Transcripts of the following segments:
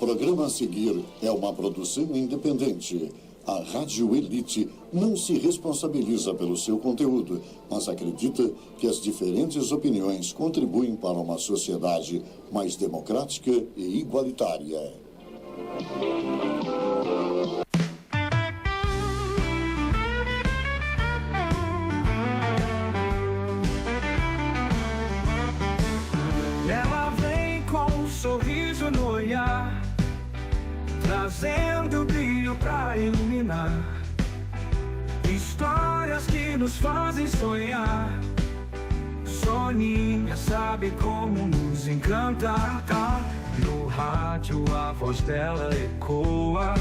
programa a seguir é uma produção independente. A Rádio Elite não se responsabiliza pelo seu conteúdo, mas acredita que as diferentes opiniões contribuem para uma sociedade mais democrática e igualitária. Ela vem com um sorriso no olhar, trazendo brilho pra iluminar. Histórias que nos fazem sonhar. Soninha sabe como nos encantar. No rádio a voz dela ecoa.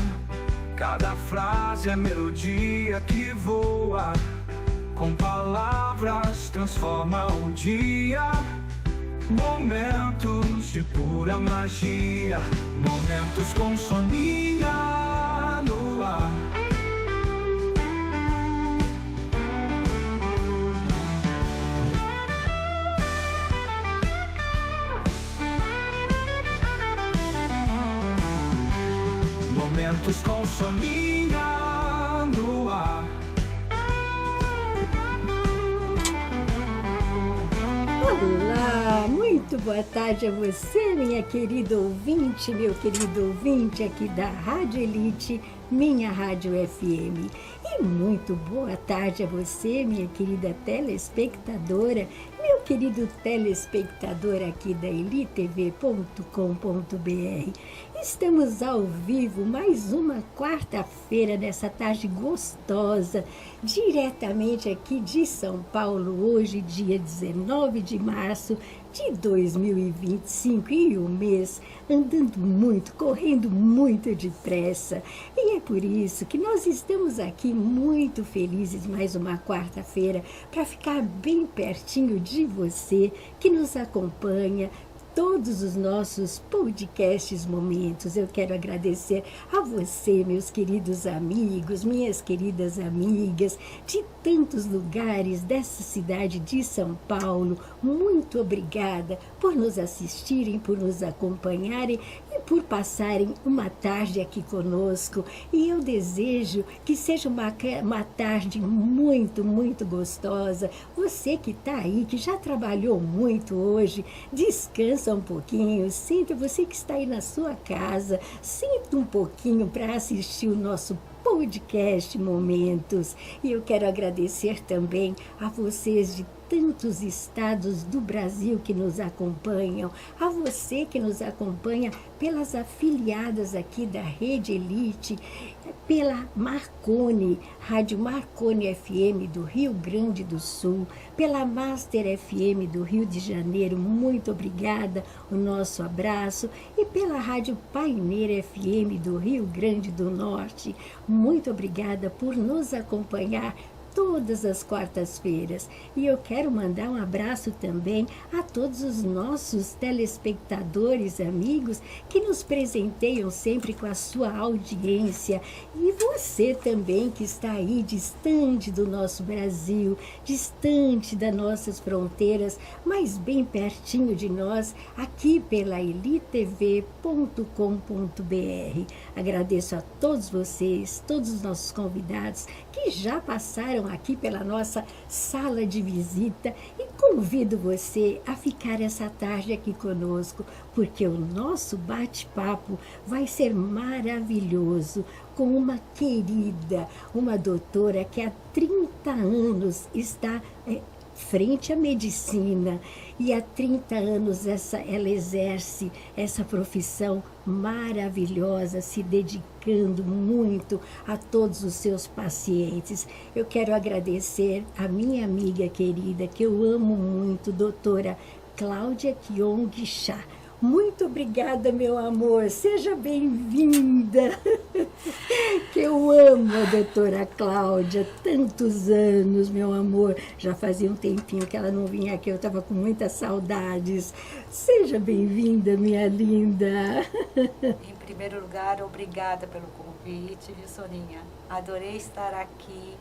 Cada frase é melodia que voa. Com palavras transforma o dia. Momentos de pura magia. Momentos com Soninha no ar. Momentos com Soninha no ar. Olá, muito boa tarde a você, minha querida ouvinte, meu querido ouvinte aqui da Rádio Elite, minha Rádio FM. E muito boa tarde a você, minha querida telespectadora, meu querido telespectador aqui da elitv.com.br. Estamos ao vivo mais uma quarta-feira nessa tarde gostosa, diretamente aqui de São Paulo, hoje dia 19 de março de 2025, e o mês andando muito, correndo muito depressa. E é por isso que nós estamos aqui muito felizes mais uma quarta-feira para ficar bem pertinho de você que nos acompanha todos os nossos podcasts momentos. Eu quero agradecer a você, meus queridos amigos, minhas queridas amigas, de tantos lugares dessa cidade de São Paulo. Muito obrigada por nos assistirem, por nos acompanharem e por passarem uma tarde aqui conosco. E eu desejo que seja uma tarde muito, muito gostosa. Você que está aí, que já trabalhou muito hoje, descansa um pouquinho, senta, você que está aí na sua casa, senta um pouquinho para assistir o nosso podcast Momentos. E eu quero agradecer também a vocês de tantos estados do Brasil que nos acompanham, a você que nos acompanha pelas afiliadas aqui da Rede Elite, pela Marconi, Rádio Marconi FM do Rio Grande do Sul, pela Master FM do Rio de Janeiro, muito obrigada, o nosso abraço, e pela Rádio Paineira FM do Rio Grande do Norte, muito obrigada por nos acompanhar todas as quartas-feiras. E eu quero mandar um abraço também a todos os nossos telespectadores, amigos, que nos presenteiam sempre com a sua audiência. E você também que está aí distante do nosso Brasil, distante das nossas fronteiras, mas bem pertinho de nós, aqui pela elitv.com.br. Agradeço a todos vocês, todos os nossos convidados que já passaram aqui pela nossa sala de visita, e convido você a ficar essa tarde aqui conosco, porque o nosso bate-papo vai ser maravilhoso com uma querida, uma doutora que há 30 anos está frente à medicina, e há 30 anos ela exerce essa profissão maravilhosa, se dedicando muito a todos os seus pacientes. Eu quero agradecer a minha amiga querida, que eu amo muito, doutora Cláudia Kyong Chá. Muito obrigada, meu amor. Seja bem-vinda. Que eu amo a doutora Cláudia. Tantos anos, meu amor. Já fazia um tempinho que ela não vinha aqui. Eu estava com muitas saudades. Seja bem-vinda, minha linda. Em primeiro lugar, obrigada pelo convite, viu, Soninha? Adorei estar aqui.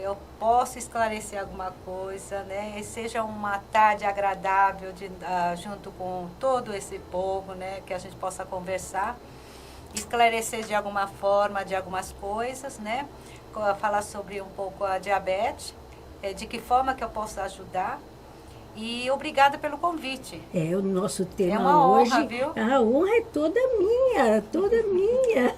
eu possa esclarecer alguma coisa, né? E seja uma tarde agradável junto com todo esse povo, né? Que a gente possa conversar, esclarecer de alguma forma de algumas coisas, né? Falar sobre um pouco a diabetes, de que forma que eu posso ajudar. E obrigada pelo convite. O nosso tema é uma hoje, honra, viu? A honra é toda minha, toda minha.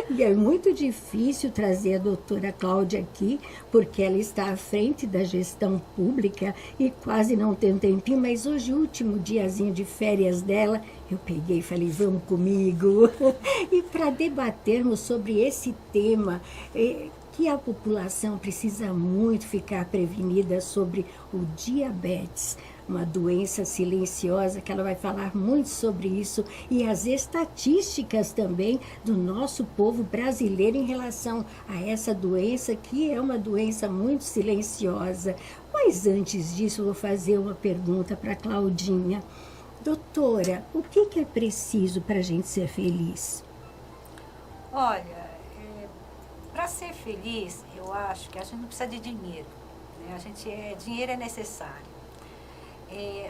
E é muito difícil trazer a doutora Cláudia aqui, porque ela está à frente da gestão pública e quase não tem um tempinho, mas hoje, último diazinho de férias dela, eu peguei e falei, vamos comigo. E para debatermos sobre esse tema, que a população precisa muito ficar prevenida sobre o diabetes, uma doença silenciosa, que ela vai falar muito sobre isso, e as estatísticas também do nosso povo brasileiro em relação a essa doença, que é uma doença muito silenciosa. Mas antes disso, eu vou fazer uma pergunta para a Claudinha. Doutora, o que é preciso para a gente ser feliz? Olha, para ser feliz, eu acho que a gente não precisa de dinheiro, né? Dinheiro é necessário.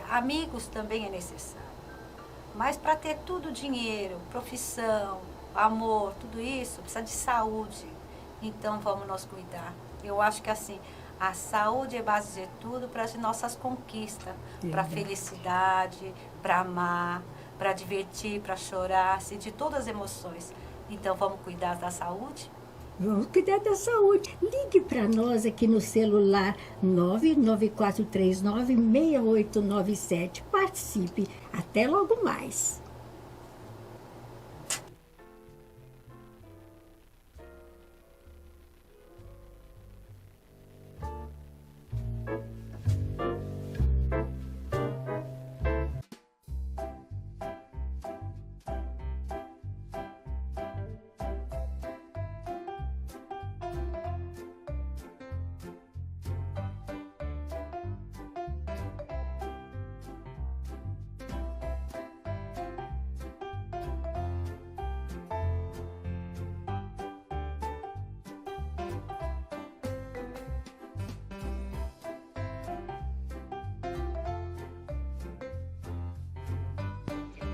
Amigos também é necessário. Mas para ter tudo, dinheiro, profissão, amor, tudo isso, precisa de saúde. Então vamos nos cuidar. Eu acho que assim, a saúde é base de tudo para as nossas conquistas, para a felicidade, para amar, para divertir, para chorar, sentir todas as emoções. Então vamos cuidar da saúde? Vamos cuidar da saúde. Ligue para nós aqui no celular 994396897. Participe. Até logo mais.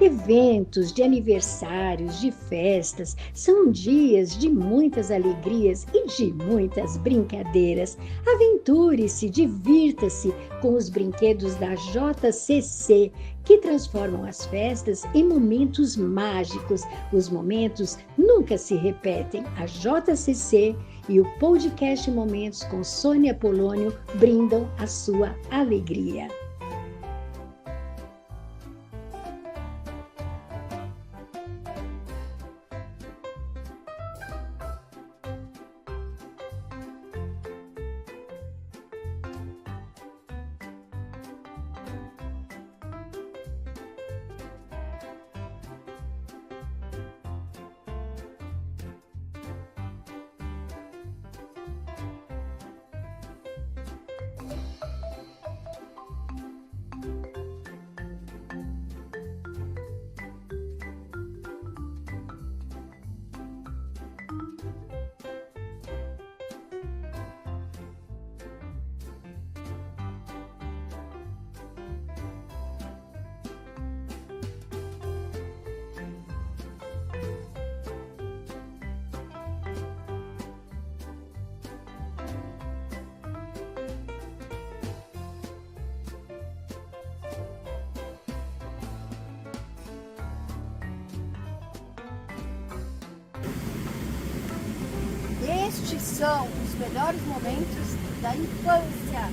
Eventos de aniversários, de festas, são dias de muitas alegrias e de muitas brincadeiras. Aventure-se, divirta-se com os brinquedos da JCC, que transformam as festas em momentos mágicos. Os momentos nunca se repetem. A JCC e o podcast Momentos com Sônia Polônio brindam a sua alegria. Estes são os melhores momentos da infância.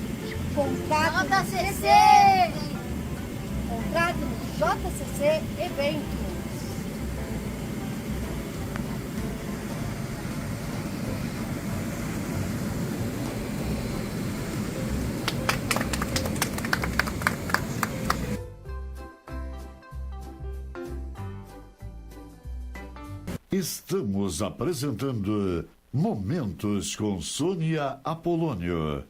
Contrato no JCC! Contrato no JCC Eventos. Estamos apresentando Momentos com Sônia Apolônio.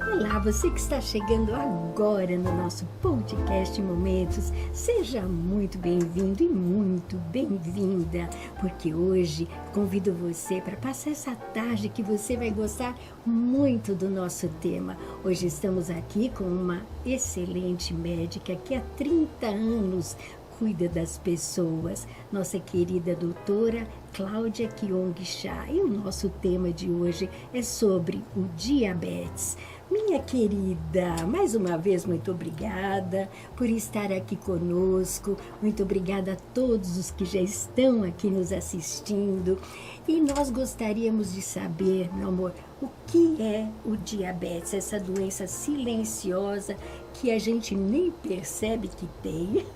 Olá, Olá, você que está chegando agora no nosso podcast Momentos, seja muito bem-vindo e muito bem-vinda, porque hoje convido você para passar essa tarde que você vai gostar muito do nosso tema. Hoje estamos aqui com uma excelente médica que há 30 anos cuida das pessoas, nossa querida doutora Cláudia Kyong Cha. E o nosso tema de hoje é sobre o diabetes. Minha querida, mais uma vez, muito obrigada por estar aqui conosco. Muito obrigada a todos os que já estão aqui nos assistindo. E nós gostaríamos de saber, meu amor, o que é o diabetes, essa doença silenciosa que a gente nem percebe que tem.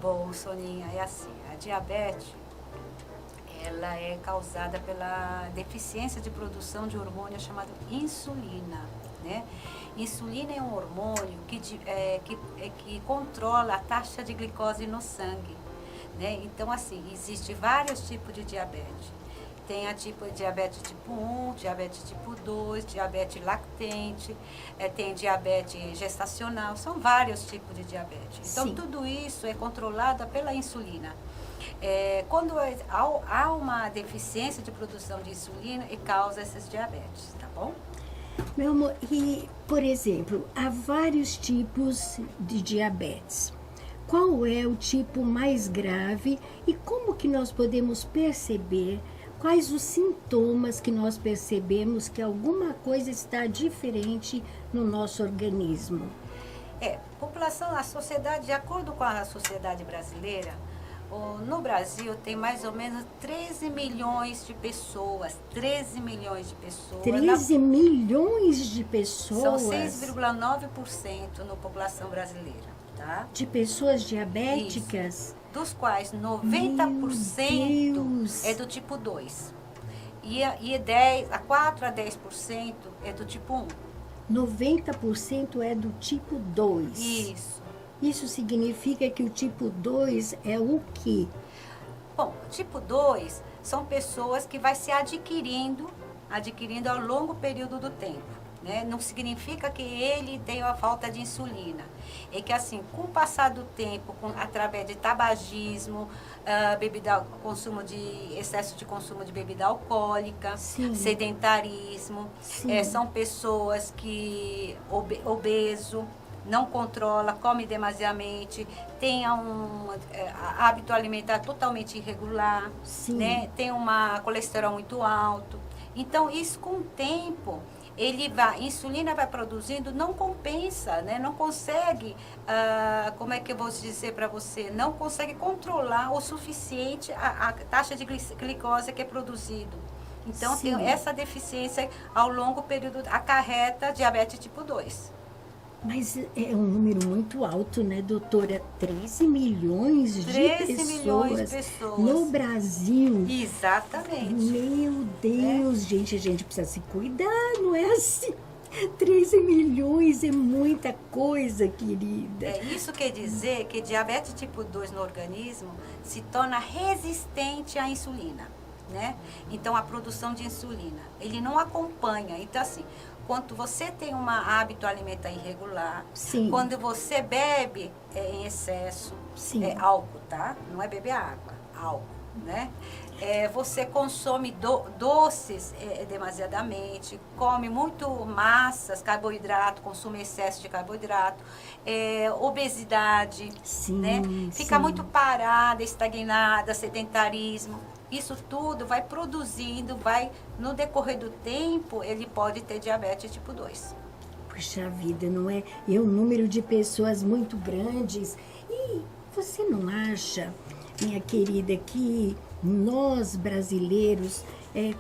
Bom, Soninha, é assim, a diabetes, ela é causada pela deficiência de produção de hormônio chamado insulina, né? Insulina é um hormônio que controla a taxa de glicose no sangue, né? Então, assim, existe vários tipos de diabetes. Tem a diabetes tipo 1, diabetes tipo 2, diabetes lactente, tem diabetes gestacional, são vários tipos de diabetes. Então, tudo isso é controlado pela insulina. Quando há uma deficiência de produção de insulina, e causa esses diabetes, tá bom? Meu amor, e, por exemplo, há vários tipos de diabetes. Qual é o tipo mais grave e como que nós podemos perceber quais os sintomas que nós percebemos que alguma coisa está diferente no nosso organismo? A sociedade, de acordo com a sociedade brasileira, no Brasil tem mais ou menos 13 milhões de pessoas. 13 milhões de pessoas. 13 milhões de pessoas? São 6,9% na população brasileira, tá? De pessoas diabéticas? Isso. Dos quais 90% é do tipo 2. E 4 a 10% é do tipo 1. 90% é do tipo 2. Isso. Isso significa que o tipo 2 é o quê? Bom, o tipo 2 são pessoas que vai se adquirindo ao longo período do tempo. Né? Não significa que ele tenha a falta de insulina. É que assim, com o passar do tempo, através de tabagismo, excesso de consumo de bebida alcoólica, sedentarismo, são pessoas que obeso, não controla, come demasiadamente, tem hábito alimentar totalmente irregular, né? Tem uma colesterol muito alto. Então, isso com o tempo, a insulina vai produzindo, não compensa, né? Não consegue, como é que eu vou dizer para você, não consegue controlar o suficiente a taxa de glicose que é produzido. Então, tem essa deficiência ao longo período, acarreta diabetes tipo 2. Mas é um número muito alto, né, doutora? 13 milhões de pessoas no Brasil. Exatamente. Meu Deus, gente, a gente precisa se cuidar, não é assim? 13 milhões é muita coisa, querida. Isso quer dizer que diabetes tipo 2 no organismo se torna resistente à insulina, né? Então, a produção de insulina, ele não acompanha. Então, assim, quando você tem um hábito alimentar irregular, quando você bebe em excesso, álcool, tá? Não é beber água, álcool, né? Você consome doces demasiadamente, come muito massas, carboidrato, consome excesso de carboidrato, obesidade, né? Fica muito parada, estagnada, sedentarismo. Isso tudo vai produzindo, no decorrer do tempo, ele pode ter diabetes tipo 2. Puxa vida, não é? E um número de pessoas muito grandes. E você não acha, minha querida, que nós brasileiros,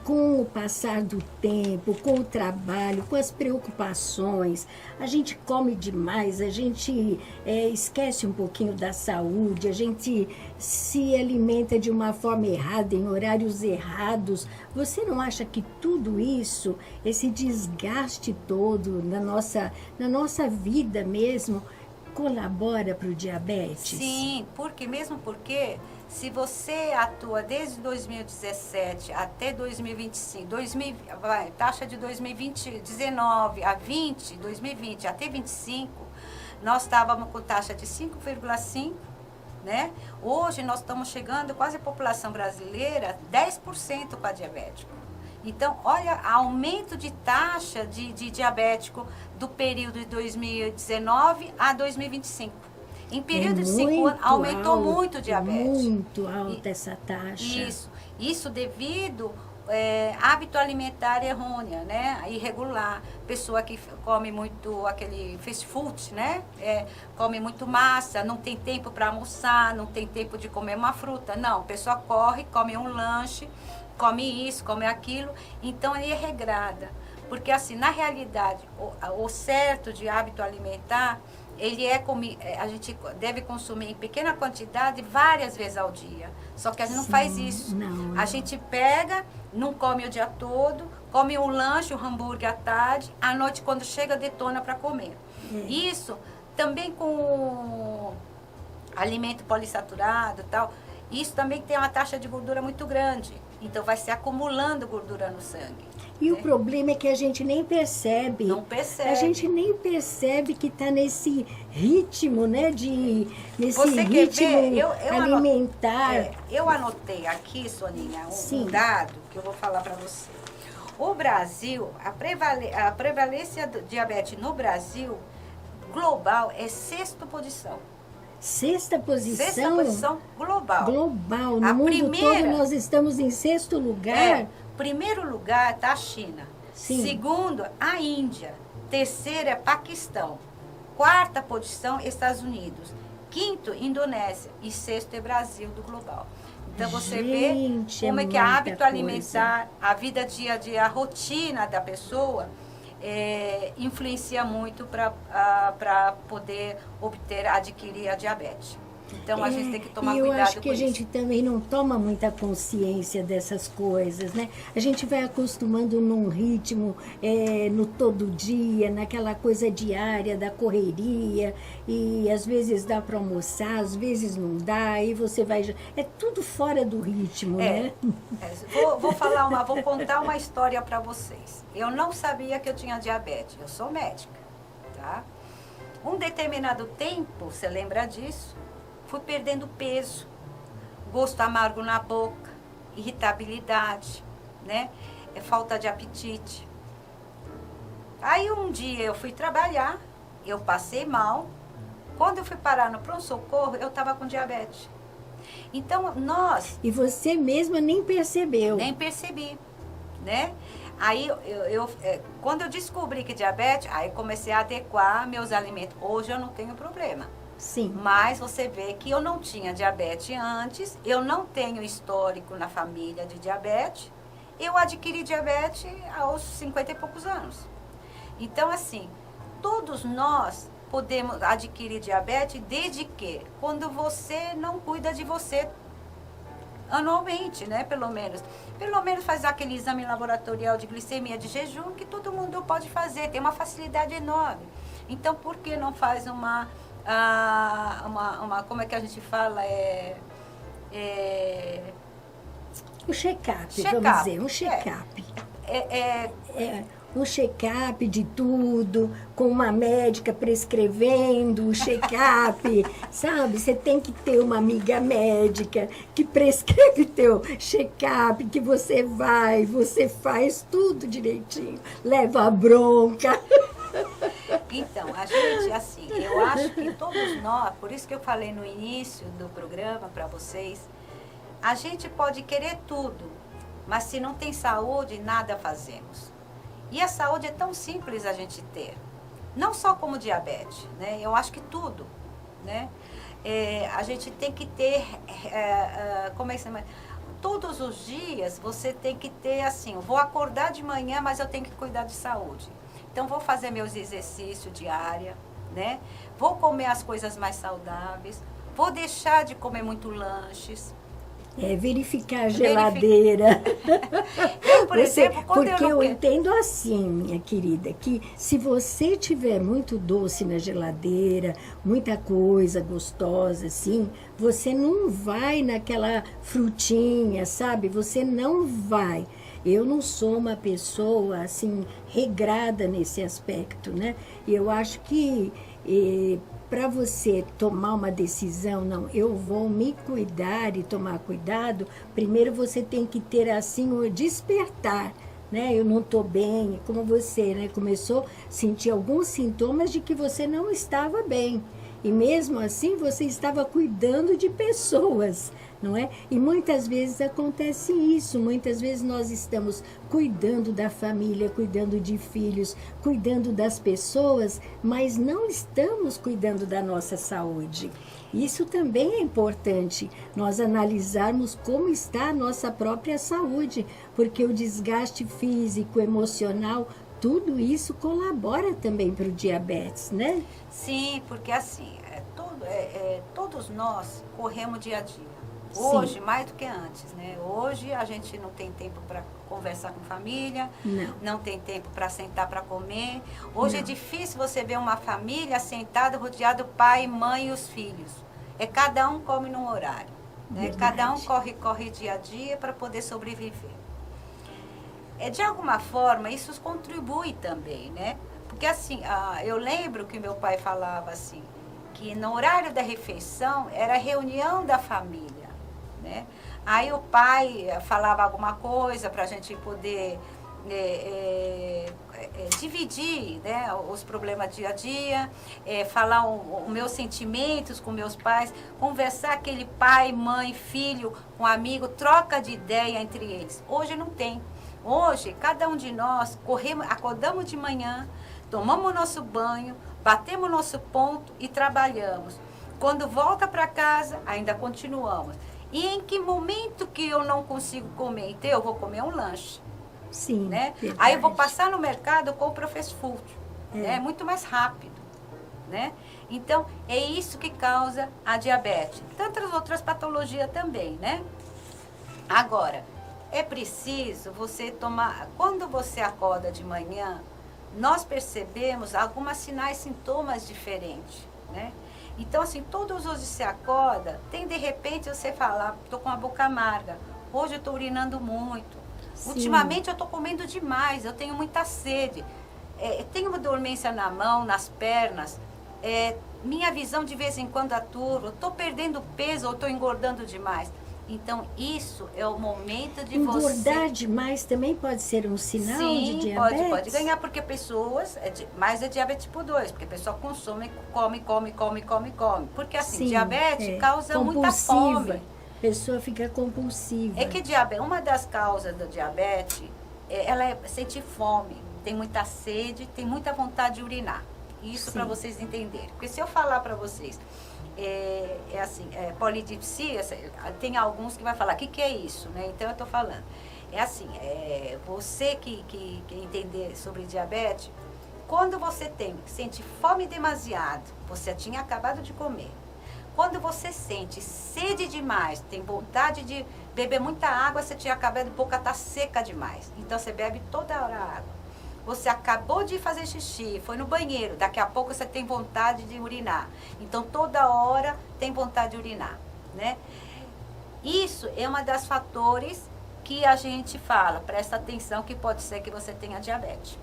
com o passar do tempo, com o trabalho, com as preocupações, a gente come demais, a gente esquece um pouquinho da saúde, a gente se alimenta de uma forma errada, em horários errados. Você não acha que tudo isso, esse desgaste todo na nossa vida mesmo, colabora para o diabetes? Sim, mesmo porque se você atua desde 2017 até 2025, taxa de 2019 a 20, 2020 até 25, nós estávamos com taxa de 5,5, né? Hoje nós estamos chegando quase a população brasileira 10% para diabético. Então, olha, aumento de taxa de diabético do período de 2019 a 2025. Em período de 5 anos, aumentou muito o diabetes. Muito alta essa taxa. Isso devido hábito alimentar errônea, né? Irregular. Pessoa que come muito aquele fast food, né? Come muito massa, não tem tempo para almoçar, não tem tempo de comer uma fruta. Não, a pessoa corre, come um lanche, come isso, come aquilo. Então, é regrada. Porque, assim, na realidade, o certo de hábito alimentar, a gente deve consumir em pequena quantidade várias vezes ao dia. Só que a gente não faz isso. Não. A gente pega, não come o dia todo, come um lanche, um hambúrguer à tarde, à noite quando chega detona para comer. Isso também com alimento polissaturado e tal, isso também tem uma taxa de gordura muito grande. Então vai se acumulando gordura no sangue. E o problema é que a gente nem percebe. Não percebe. A gente nem percebe que está nesse ritmo, né? Nesse Você ritmo quer ver? alimentar. Eu anotei aqui, Soninha, Sim. um dado que eu vou falar para você. O Brasil, a prevalência do diabetes no Brasil, global, é sexta posição. Sexta posição? Sexta posição global. Global. No mundo todo nós estamos em sexto lugar. Primeiro lugar está a China. Sim. Segundo, a Índia. Terceiro é Paquistão. Quarta posição, Estados Unidos. Quinto, Indonésia. E sexto é Brasil do global. Então você vê como é que hábito alimentar, a vida dia a dia, a rotina da pessoa influencia muito para poder adquirir a diabetes. Então a gente tem que tomar cuidado com isso. E eu acho que a gente também não toma muita consciência dessas coisas, né? A gente vai acostumando num ritmo no todo dia, naquela coisa diária da correria, e às vezes dá para almoçar, às vezes não dá, e você vai... É tudo fora do ritmo, né? Vou contar uma história para vocês. Eu não sabia que eu tinha diabetes, eu sou médica, tá? Um determinado tempo, você lembra disso? Fui perdendo peso, gosto amargo na boca, irritabilidade, né? Falta de apetite. Aí um dia eu fui trabalhar, eu passei mal. Quando eu fui parar no pronto-socorro, eu estava com diabetes. Então, E você mesma nem percebeu. Nem percebi, né? Aí, quando eu descobri que diabetes, aí comecei a adequar meus alimentos. Hoje eu não tenho problema. Sim. Mas você vê que eu não tinha diabetes antes, eu não tenho histórico na família de diabetes, eu adquiri diabetes aos 50 e poucos anos. Então, assim, todos nós podemos adquirir diabetes desde que? Quando você não cuida de você anualmente, né? Pelo menos faz aquele exame laboratorial de glicemia de jejum que todo mundo pode fazer, tem uma facilidade enorme. Então, por que não faz como é que a gente fala? O check-up, vamos dizer, um check-up. Um check-up de tudo, com uma médica prescrevendo o check-up, sabe? Você tem que ter uma amiga médica que prescreve teu check-up, que você vai, você faz tudo direitinho, leva a bronca. Então, a gente, assim, eu acho que todos nós, por isso que eu falei no início do programa para vocês, a gente pode querer tudo, mas se não tem saúde, nada fazemos. E a saúde é tão simples a gente ter, não só como diabetes, né? Eu acho que tudo, né? A gente tem que ter, como é que se chama? Todos os dias você tem que ter assim, eu vou acordar de manhã, mas eu tenho que cuidar de saúde. Então, vou fazer meus exercícios diários, né? Vou comer as coisas mais saudáveis, vou deixar de comer muito lanches, Verificar a geladeira. Eu, por exemplo, quando porque eu eu não... entendo assim, minha querida, que se você tiver muito doce na geladeira, muita coisa gostosa, assim, você não vai naquela frutinha, sabe? Você não vai. Eu não sou uma pessoa, assim, regrada nesse aspecto, né? E eu acho que para você tomar uma decisão, não, eu vou me cuidar e tomar cuidado, primeiro você tem que ter, assim, o despertar, né? Eu não estou bem, como você, né? Começou a sentir alguns sintomas de que você não estava bem. E mesmo assim, você estava cuidando de pessoas, não é? E muitas vezes acontece isso, muitas vezes nós estamos cuidando da família, cuidando de filhos, cuidando das pessoas, mas não estamos cuidando da nossa saúde. Isso também é importante, nós analisarmos como está a nossa própria saúde, porque o desgaste físico, emocional, tudo isso colabora também para o diabetes, né? Sim, porque assim, todos nós corremos dia a dia. Hoje, Sim. mais do que antes, né? Hoje a gente não tem tempo para conversar com família, não tem tempo para sentar para comer. Hoje é difícil você ver uma família sentada, rodeada do pai, mãe e os filhos. Cada um come num horário, né? Cada um corre dia a dia para poder sobreviver. De alguma forma, isso contribui também, né? Porque assim, eu lembro que meu pai falava assim, que no horário da refeição era a reunião da família, né? Aí o pai falava alguma coisa para a gente poder dividir, né, os problemas dia a dia, falar os meus sentimentos com meus pais, conversar aquele pai, mãe, filho, um amigo, troca de ideia entre eles. Hoje não tem. Hoje, cada um de nós acordamos de manhã, tomamos nosso banho, batemos nosso ponto e trabalhamos. Quando volta para casa, ainda continuamos. E em que momento que eu não consigo comer? Então, eu vou comer um lanche. Sim, Né? verdade. Aí eu vou passar no mercado, eu compro fast food. É muito mais rápido. Né? Então, é isso que causa a diabetes. Tantas outras patologias também, né? Agora, é preciso você tomar... Quando você acorda de manhã, nós percebemos alguns sinais, sintomas diferentes, né? Então, assim, todos os dias você acorda, tem de repente você falar, estou com a boca amarga, hoje eu estou urinando muito, Sim. Ultimamente eu estou comendo demais, eu tenho muita sede, tenho uma dormência na mão, nas pernas, minha visão de vez em quando aturva, estou perdendo peso ou estou engordando demais. Então, isso é o momento de você... Engordar demais também pode ser um sinal de diabetes? Sim, pode ganhar, porque pessoas... Mas é diabetes tipo 2, porque a pessoa consome, come. Porque, assim, Sim, diabetes causa muita fome. A pessoa fica compulsiva. É que uma das causas da diabetes, ela sentir fome, tem muita sede, tem muita vontade de urinar. Isso para vocês entenderem. Porque se eu falar para vocês... polidipsia, tem alguns que vai falar, o que é isso, né? Então eu estou falando, você que entender sobre diabetes, quando você sente fome demasiado, você tinha acabado de comer, quando você sente sede demais, tem vontade de beber muita água, você tinha acabado, a boca está seca demais, então você bebe toda hora água. Você acabou de fazer xixi, foi no banheiro, daqui a pouco você tem vontade de urinar. Então, toda hora tem vontade de urinar, né? Isso é uma das fatores que a gente fala, presta atenção que pode ser que você tenha diabetes.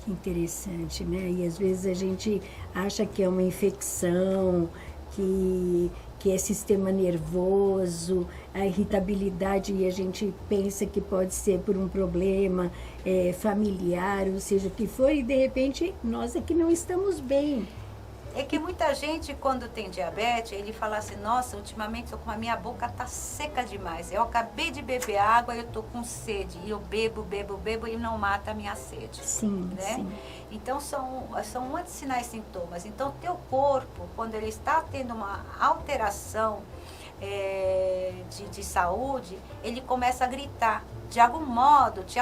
Que interessante, né? E às vezes a gente acha que é uma infecção, que é sistema nervoso, a irritabilidade, e a gente pensa que pode ser por um problema familiar, ou seja, o que for, e de repente nós é que não estamos bem. É que muita gente, quando tem diabetes, ele fala assim, nossa, ultimamente a minha boca está seca demais. Eu acabei de beber água e eu estou com sede. E eu bebo e não mata a minha sede. Sim, né? sim. Então, são muitos sinais e sintomas. Então, o teu corpo, quando ele está tendo uma alteração de saúde, ele começa a gritar. De algum modo, te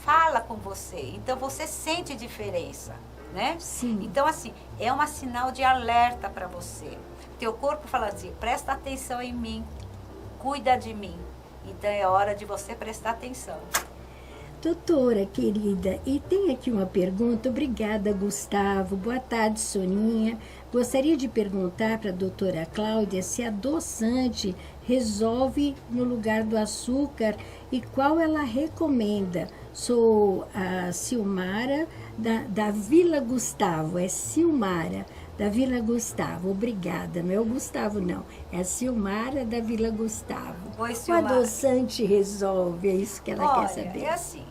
fala com você. Então, você sente diferença. Né? Sim. Então, assim, é um sinal de alerta para você. Teu corpo fala assim, presta atenção em mim, cuida de mim. Então é hora de você prestar atenção. Doutora querida, e tem aqui uma pergunta. Obrigada, Gustavo. Boa tarde, Soninha. Gostaria de perguntar para a doutora Cláudia se adoçante resolve no lugar do açúcar e qual ela recomenda. Sou a Silmara da Vila Gustavo. É Silmara da Vila Gustavo. Obrigada. Não é o Gustavo, não. É a Silmara da Vila Gustavo. Oi, O Silmara. adoçante resolve, é isso que ela Olha, quer saber. é assim,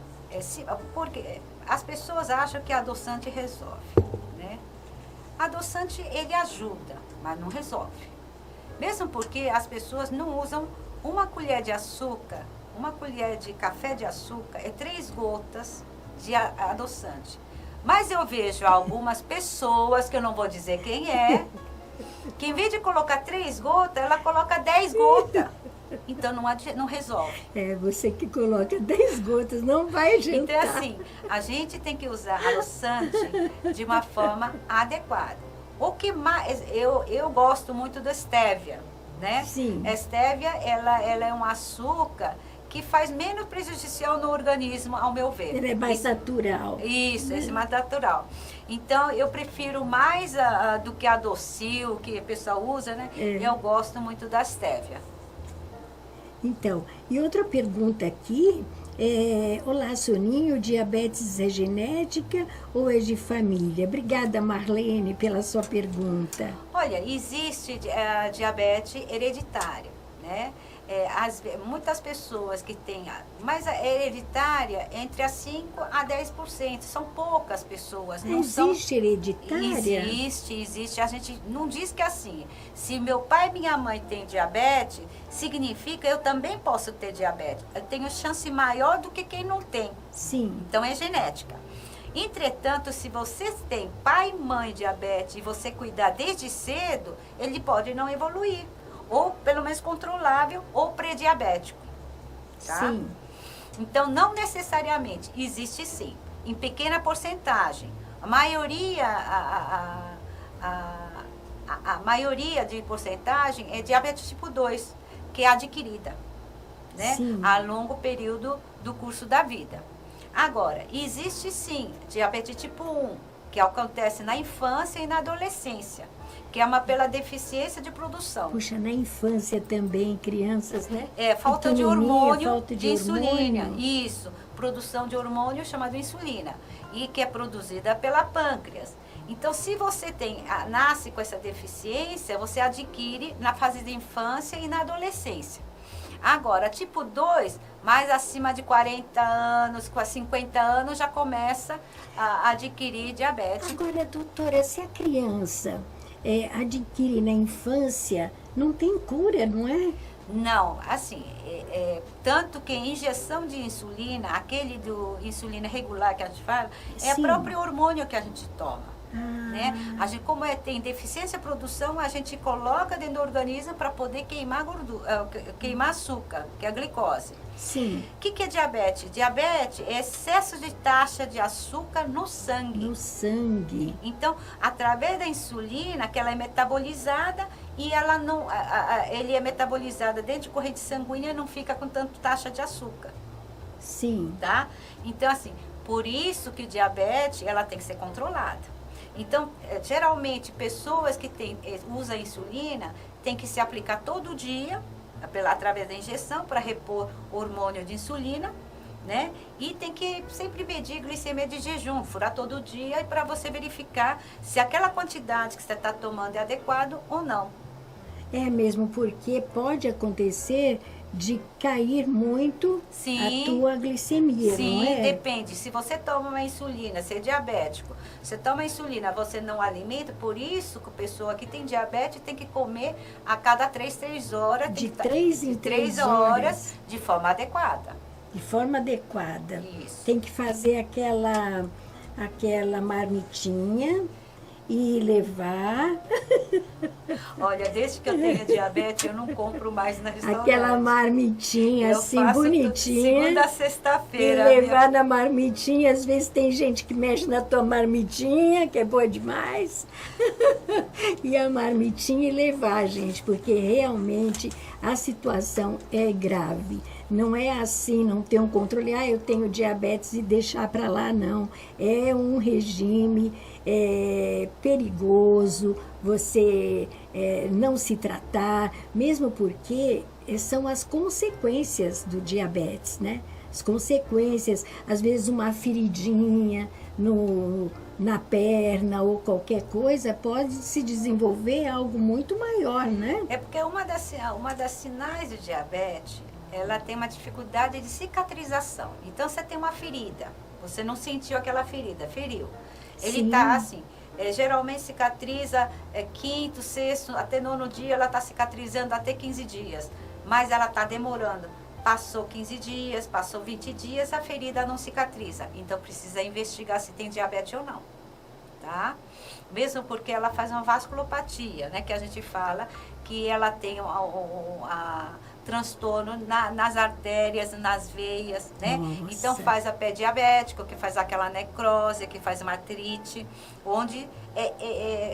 porque as pessoas acham que adoçante resolve, né? Adoçante, ele ajuda, mas não resolve. Mesmo porque as pessoas não usam uma colher de açúcar, uma colher de café de açúcar, é 3 gotas de adoçante. Mas eu vejo algumas pessoas, que eu não vou dizer quem é, que em vez de colocar 3 gotas, ela coloca 10 gotas. Então não resolve. É, você que coloca 10 gotas, não vai adiantar. Então, assim, a gente tem que usar adoçante de uma forma adequada. O que mais... Eu gosto muito da stevia, né? Sim. A stevia, ela é um açúcar que faz menos prejudicial no organismo, ao meu ver. Ele é mais natural. Isso, esse é mais natural. Então, eu prefiro mais do que a Docil, que o pessoal usa, né? É. Eu gosto muito da stevia. Então, e outra pergunta aqui é: olá, Soninho, diabetes é genética ou é de família? Obrigada, Marlene, pela sua pergunta. Olha, existe diabetes hereditária, né? Muitas pessoas que têm, mas a hereditária entre a 5% a 10%, são poucas pessoas. Não Existe hereditária? Existe. A gente não diz que é assim. Se meu pai e minha mãe têm diabetes, significa eu também posso ter diabetes. Eu tenho chance maior do que quem não tem. Sim. Então é genética. Entretanto, se você tem pai e mãe diabetes e você cuidar desde cedo, ele pode não evoluir. Ou pelo menos controlável, ou pré-diabético. Tá? Sim. Então, não necessariamente, existe sim, em pequena porcentagem. A maioria, a maioria de porcentagem é diabetes tipo 2, que é adquirida, né? Sim. A longo período do curso da vida. Agora, existe sim diabetes tipo 1, que acontece na infância e na adolescência, que é pela deficiência de produção. Puxa, na infância também, crianças, né? Falta de Pequenininha, hormônio, falta de insulina. hormônio. Isso, produção de hormônio chamado insulina, e que é produzida pela pâncreas. Então, se você nasce com essa deficiência, você adquire na fase de infância e na adolescência. Agora, tipo 2, mais acima de 40 anos, com 50 anos, já começa a adquirir diabetes. Agora, doutora, se a criança adquire na infância, não tem cura, não é? Não, assim, tanto que injeção de insulina, aquele do insulina regular que a gente fala, é o Sim. próprio hormônio que a gente toma. Né? A gente, como tem deficiência de produção, a gente coloca dentro do organismo para poder queimar gordura, queimar açúcar, que é a glicose. Sim. O que é diabetes? Diabetes é excesso de taxa de açúcar no sangue. No sangue. Então, através da insulina, que ela é metabolizada e ela não, ele é metabolizada dentro de corrente sanguínea e não fica com tanta taxa de açúcar, Sim. tá? Então, assim, por isso que o diabetes, ela tem que ser controlada. Então, geralmente, pessoas que usam insulina têm que se aplicar todo dia, através da injeção, para repor hormônio de insulina, né? E tem que sempre medir glicemia de jejum, furar todo dia, para você verificar se aquela quantidade que você está tomando é adequado ou não. É mesmo, porque pode acontecer de cair muito Sim. a tua glicemia, Sim, não é? depende. Se você toma uma insulina, você é diabético, você toma insulina, você não alimenta, por isso que a pessoa que tem diabetes tem que comer a cada 3 horas. De tem que 3 em 3 horas. de forma adequada. De forma adequada. Isso. Tem que fazer aquela marmitinha e levar Olha, desde que eu tenho diabetes, eu não compro mais na restaurante. aquela marmitinha Eu assim, faço bonitinha. segunda a E sexta-feira. levar na marmitinha, às vezes tem gente que mexe na tua marmitinha, que é boa demais. e a marmitinha e levar, gente, porque realmente a situação é grave. Não é assim, não ter um controle, eu tenho diabetes e deixar para lá, não. É um regime perigoso, você não se tratar, mesmo porque são as consequências do diabetes, né? As consequências, às vezes uma feridinha na perna ou qualquer coisa pode se desenvolver algo muito maior, né? É porque uma das sinais do diabetes, ela tem uma dificuldade de cicatrização. Então, você tem uma ferida, você não sentiu aquela ferida, feriu. Ele está assim, geralmente cicatriza quinto, sexto, até nono dia, ela está cicatrizando até 15 dias. Mas ela está demorando. Passou 15 dias, passou 20 dias, a ferida não cicatriza. Então, precisa investigar se tem diabetes ou não, tá? Mesmo porque ela faz uma vasculopatia, né? Que a gente fala que ela tem transtorno nas artérias, nas veias, né? Nossa. Então, faz a pé diabético, que faz aquela necrose, que faz uma artrite, onde...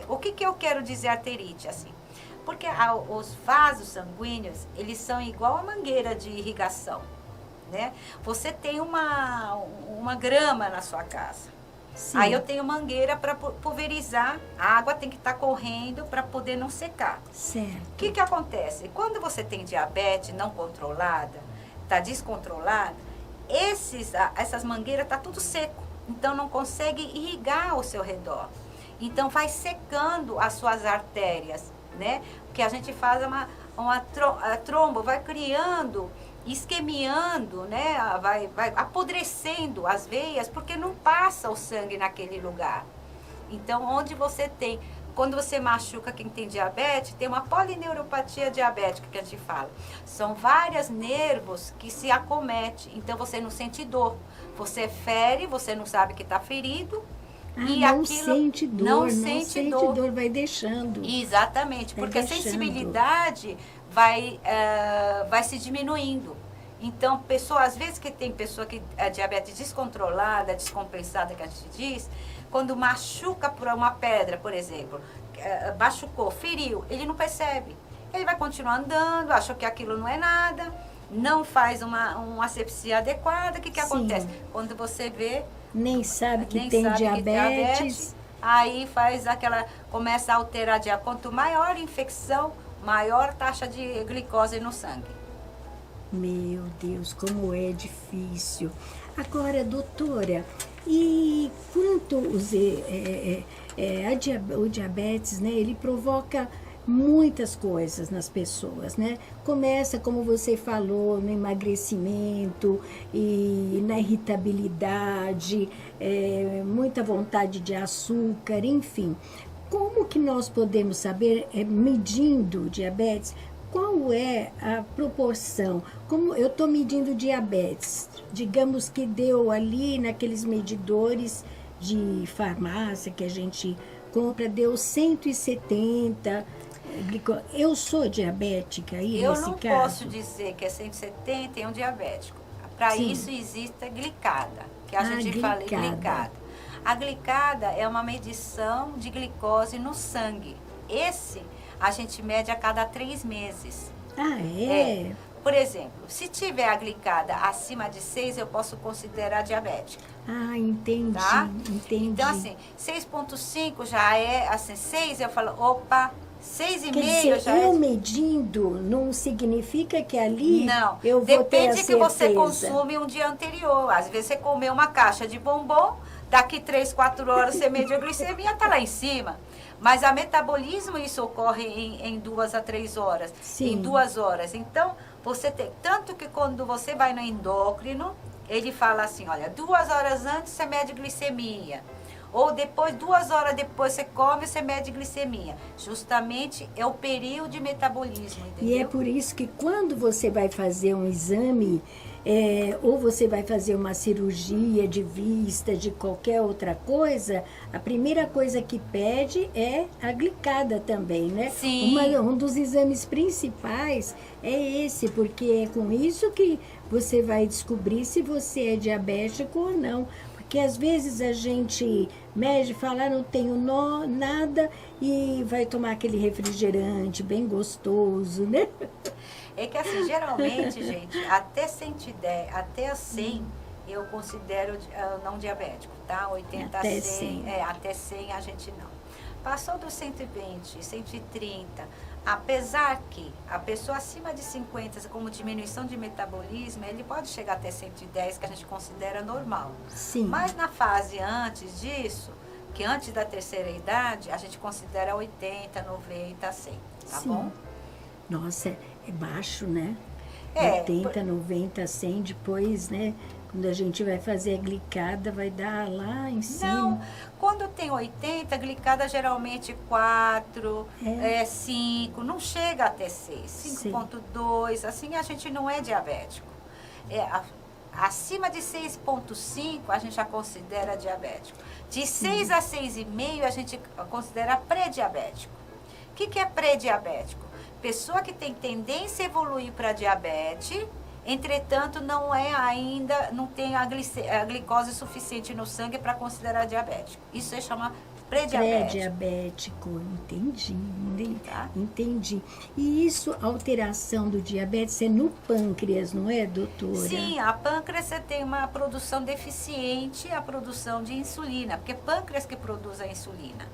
o que eu quero dizer arterite, assim? Porque os vasos sanguíneos, eles são igual a mangueira de irrigação, né? Você tem uma grama na sua casa. Sim. Aí eu tenho mangueira para pulverizar, a água tem que estar correndo para poder não secar. Certo. O que acontece? Quando você tem diabetes não controlada, está descontrolada, essas mangueiras estão tudo seco. Então não consegue irrigar ao seu redor. Então vai secando as suas artérias, né? Porque a gente faz uma trombo, vai criando, isquemiando, né? Vai apodrecendo as veias, porque não passa o sangue naquele lugar. Então, onde você tem, quando você machuca quem tem diabetes, tem uma polineuropatia diabética que a gente fala. São vários nervos que se acometem, então você não sente dor. Você fere, você não sabe que está ferido, e não aquilo sente dor, não sente dor, vai deixando. Exatamente, Vai porque deixando. a sensibilidade vai se diminuindo. Então, às vezes que tem pessoa que é diabetes descontrolada, descompensada, que a gente diz, quando machuca por uma pedra, por exemplo, machucou, feriu, ele não percebe. Ele vai continuar andando, acha que aquilo não é nada, não faz uma asepsia adequada. O que acontece? Quando você vê... Nem sabe que tem diabetes. Aí começa a alterar diabetes. Quanto maior a infecção, maior taxa de glicose no sangue. Meu Deus, como é difícil. Agora, doutora, e quanto o diabetes, né, ele provoca muitas coisas nas pessoas, né? Começa, como você falou, no emagrecimento e na irritabilidade, muita vontade de açúcar, enfim. Como que nós podemos saber, medindo o diabetes, qual é a proporção? Como eu estou medindo diabetes, digamos que deu ali naqueles medidores de farmácia que a gente compra, deu 170. Eu sou diabética aí eu nesse não caso? posso dizer que é 170 e um diabético. Para isso existe a glicada, que a gente fala glicada. A glicada é uma medição de glicose no sangue. Esse a gente mede a cada 3 meses. Ah, é? Por exemplo, se tiver a glicada acima de 6, eu posso considerar diabética. Ah, entendi, tá? entendi. Então, assim, 6,5 já é, assim, 6 eu falo, opa, 6,5 Quer dizer, já eu é... medindo não significa que ali Não, eu vou ter a depende que você certeza. consome um dia anterior. Às vezes você comeu uma caixa de bombom, daqui 3, 4 horas você mede a glicemia, está lá em cima. Mas a metabolismo, isso ocorre em 2 a 3 horas, Sim. em 2 horas. Então, você tem, tanto que quando você vai no endócrino, ele fala assim, olha, 2 horas antes você mede glicemia. Ou depois, 2 horas depois você come, você mede glicemia. Justamente é o período de metabolismo, entendeu? E é por isso que quando você vai fazer um exame, ou você vai fazer uma cirurgia de vista, de qualquer outra coisa, a primeira coisa que pede é a glicada também, né? Sim. Um dos exames principais é esse, porque é com isso que você vai descobrir se você é diabético ou não. Porque às vezes a gente mede, fala, não tenho nada, e vai tomar aquele refrigerante bem gostoso, né? É que assim, geralmente, gente, até 110, até 100, eu considero não diabético, tá? 80 a Até 100, 100. até 100 a gente não. Passou dos 120, 130, apesar que a pessoa acima de 50, como diminuição de metabolismo, ele pode chegar até 110, que a gente considera normal. Sim. Mas na fase antes disso, que antes da terceira idade, a gente considera 80, 90, 100, tá Sim. bom? Nossa, é baixo, né? É, 80, 90, 100, depois, né? Quando a gente vai fazer a glicada, vai dar lá em cima. Não, quando tem 80, a glicada geralmente 4, 5, não chega até 6, 5,2, assim a gente não é diabético. Acima de 6,5 a gente já considera diabético. De 6 a 6,5 a gente considera pré-diabético. O que é pré-diabético? Pessoa que tem tendência a evoluir para diabetes, entretanto, não tem a glicose suficiente no sangue para considerar diabético. Isso se chama pré-diabético. Pré-diabético, entendi. Tá? Entendi. E isso, alteração do diabetes, é no pâncreas, não é, doutora? Sim, a pâncreas você tem uma produção deficiente, a produção de insulina, porque pâncreas que produz a insulina.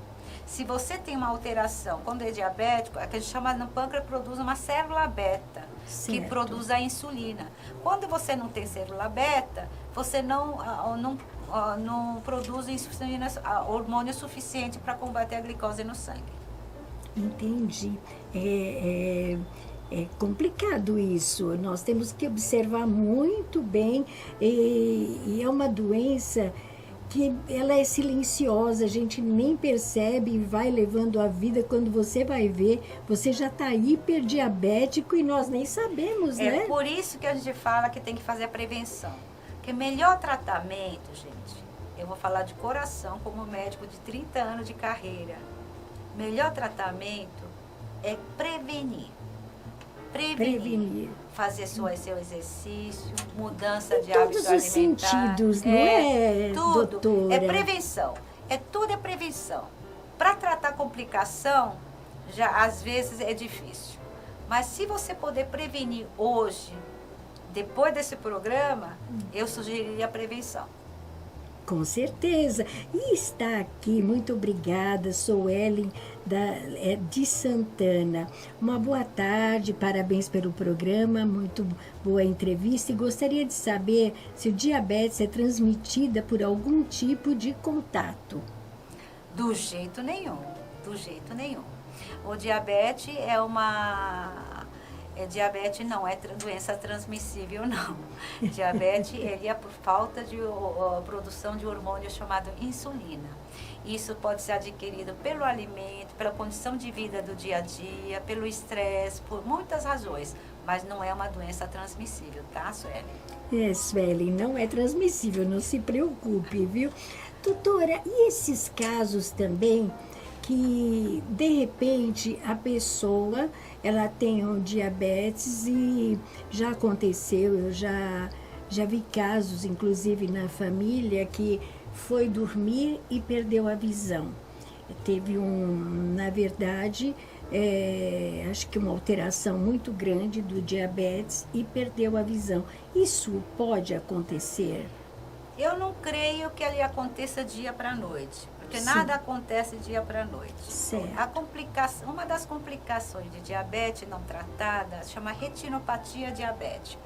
Se você tem uma alteração, quando é diabético, a que a gente chama no pâncreas produz uma célula beta, que Certo. produz a insulina. Quando você não tem célula beta, você não produz insulina, hormônio suficiente para combater a glicose no sangue. Entendi. É complicado isso. Nós temos que observar muito bem. E é uma doença que ela é silenciosa, a gente nem percebe e vai levando a vida. Quando você vai ver, você já está hiperdiabético e nós nem sabemos, né? É por isso que a gente fala que tem que fazer a prevenção. Porque melhor tratamento, gente, eu vou falar de coração como médico de 30 anos de carreira. Melhor tratamento é prevenir. Prevenir. Fazer seu exercício, mudança de Em hábitos todos os alimentares. sentidos, não é, tudo. doutora? É prevenção. Tudo é prevenção. Para tratar complicação, já às vezes é difícil. Mas se você puder prevenir hoje, depois desse programa, eu sugeriria a prevenção. Com certeza. E está aqui, muito obrigada, sou Ellen de Santana. Uma boa tarde, parabéns pelo programa, muito boa entrevista. E gostaria de saber se o diabetes é transmitida por algum tipo de contato. Do jeito nenhum, do jeito nenhum. O diabetes diabetes não é doença transmissível, não. Diabetes, ele é por falta de produção de hormônio chamado insulina. Isso pode ser adquirido pelo alimento, pela condição de vida do dia a dia, pelo estresse, por muitas razões. Mas não é uma doença transmissível, tá, Sueli? Sueli, não é transmissível, não se preocupe, viu? Doutora, e esses casos também que, de repente, a pessoa, ela tem um diabetes e já aconteceu, eu já vi casos, inclusive na família, que foi dormir e perdeu a visão. Teve na verdade, acho que uma alteração muito grande do diabetes e perdeu a visão. Isso pode acontecer? Eu não creio que ele aconteça dia para noite, porque Sim. nada acontece dia para noite. Certo. Uma das complicações de diabetes não tratada chama retinopatia diabética,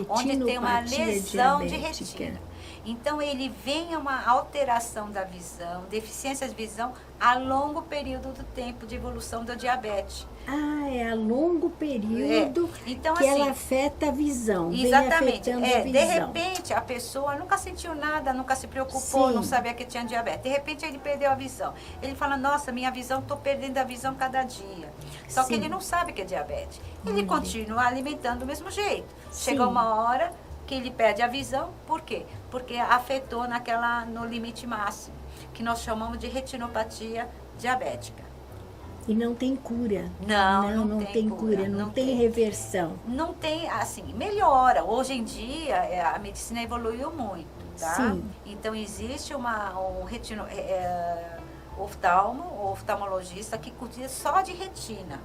onde tem uma Retinopatia lesão de diabética. retina. Então, ele vem uma alteração da visão, deficiência de visão, a longo período do tempo de evolução do diabetes. Ah, é a longo período Então, que assim, ela afeta a visão. exatamente. Vem afetando a De visão. repente, a pessoa nunca sentiu nada, nunca se preocupou, Sim. não sabia que tinha diabetes. De repente, ele perdeu a visão. Ele fala, nossa, minha visão, estou perdendo a visão cada dia. Só que Sim. ele não sabe que é diabetes. Ele continua alimentando do mesmo jeito. Sim. Chega uma hora que ele perde a visão. Por quê? Porque afetou no limite máximo, que nós chamamos de retinopatia diabética. E não tem cura. Não tem tem cura, cura, não não tem tem. reversão. Não tem, assim, melhora. Hoje em dia, a medicina evoluiu muito. tá? Sim. Então existe um oftalmologista que cuida só de retina,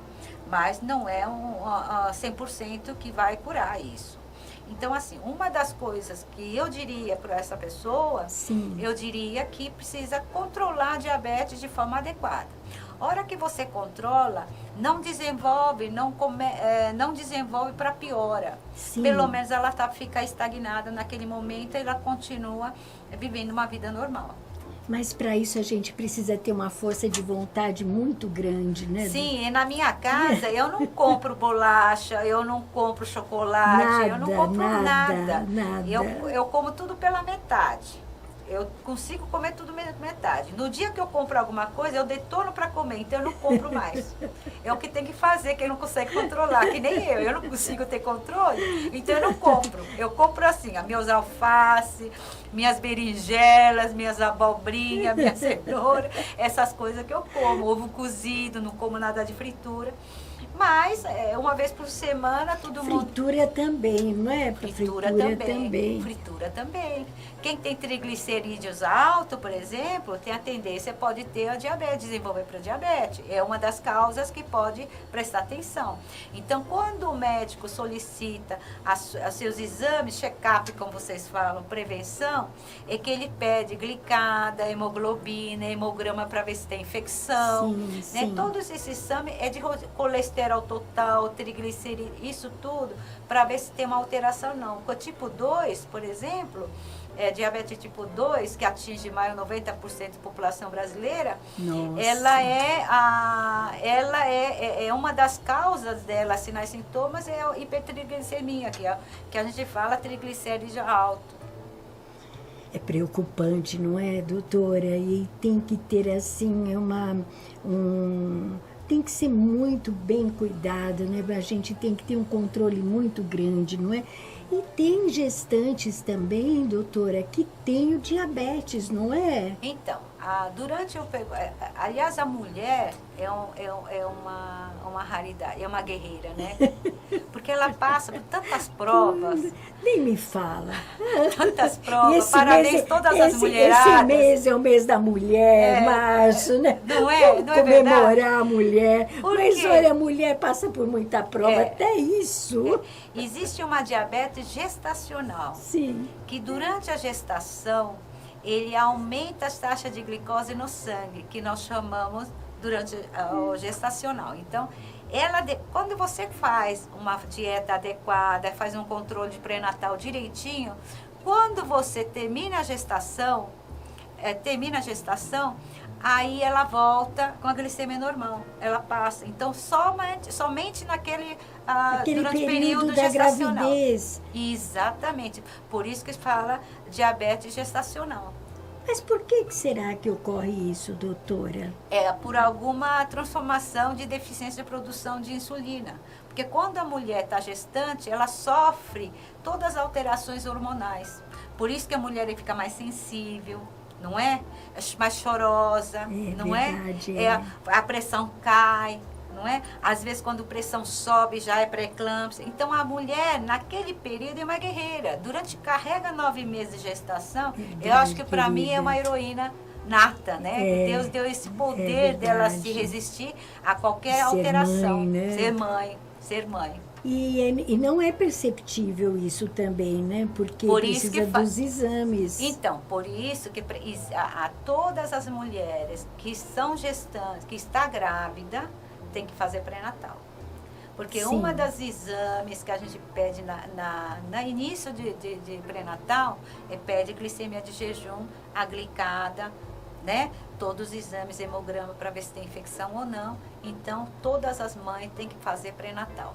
mas não é 100% que vai curar isso. Então, assim, uma das coisas que eu diria para essa pessoa, Sim. eu diria que precisa controlar a diabetes de forma adequada. A hora que você controla, não desenvolve para piora. Sim. Pelo menos ela fica estagnada naquele momento e ela continua vivendo uma vida normal. Mas para isso a gente precisa ter uma força de vontade muito grande, né? Sim, e na minha casa eu não compro bolacha, eu não compro chocolate, eu não compro nada. Eu como tudo pela metade. Eu consigo comer tudo metade. No dia que eu compro alguma coisa, eu detono para comer, então eu não compro mais. É o que tem que fazer, quem não consegue controlar, que nem eu não consigo ter controle, então eu não compro. Eu compro assim, meus alface, minhas berinjelas, minhas abobrinhas, minha cenoura, essas coisas que eu como. Ovo cozido, não como nada de fritura. Mas, uma vez por semana, todo mundo... Fritura também, não é? Fritura também. Fritura também. Quem tem triglicerídeos altos, por exemplo, tem a tendência, pode ter a diabetes, desenvolver para diabetes. É uma das causas que pode prestar atenção. Então, quando o médico solicita os seus exames, check-up, como vocês falam, prevenção, é que ele pede glicada, hemoglobina, hemograma para ver se tem infecção. Sim, né? sim. Todos esses exames é de colesterol total, triglicerídeos, isso tudo, para ver se tem uma alteração ou não. Com o tipo 2, por exemplo, diabetes tipo 2, que atinge mais de 90% da população brasileira, Nossa. ela é uma das causas dela, sinais e sintomas, é a hipertriglicemia, que a gente fala triglicérides alto. É preocupante, não é, doutora? E tem que ter, assim, tem que ser muito bem cuidado, né? A gente tem que ter um controle muito grande, não é? E tem gestantes também, doutora, que tem o diabetes, não é? Então, aliás, a mulher é uma raridade, é uma guerreira, né? Porque ela passa por tantas provas. Nem me fala. Tantas provas, parabéns todas as mulheradas. Esse mês é o mês da mulher, março, né? Não é? Vamos Não é comemorar verdade? a mulher. Por Mas quê? olha, a mulher passa por muita prova, até isso. Existe uma diabetes gestacional, Sim. que durante a gestação, ele aumenta as taxas de glicose no sangue, que nós chamamos durante o gestacional. Então, quando você faz uma dieta adequada, faz um controle de pré-natal direitinho, quando você termina a gestação, aí ela volta com a glicemia normal, ela passa. Então, somente Aquele durante o período da gestacional. gravidez. Exatamente. Por isso que fala diabetes gestacional. Mas por que será que ocorre isso, doutora? É por alguma transformação de deficiência de produção de insulina. Porque quando a mulher está gestante, ela sofre todas as alterações hormonais. Por isso que a mulher fica mais sensível, não é? Mais chorosa, não verdade, é? A pressão cai, não é? Às vezes, quando a pressão sobe, já é pré-eclâmpsia. Então, a mulher, naquele período, é uma guerreira. Carrega 9 meses de gestação, eu acho que, para mim, é uma heroína nata, né? Deus deu esse poder dela se resistir a qualquer alteração. Mãe, né? Ser mãe. E não é perceptível isso também, né? Porque precisa dos exames. Então, por isso que a todas as mulheres que são gestantes, que está grávida, tem que fazer pré-natal. Porque uma das exames que a gente pede no início de pré-natal, pede glicemia de jejum, a glicada, né? Todos os exames, hemograma, para ver se tem infecção ou não. Então, todas as mães têm que fazer pré-natal.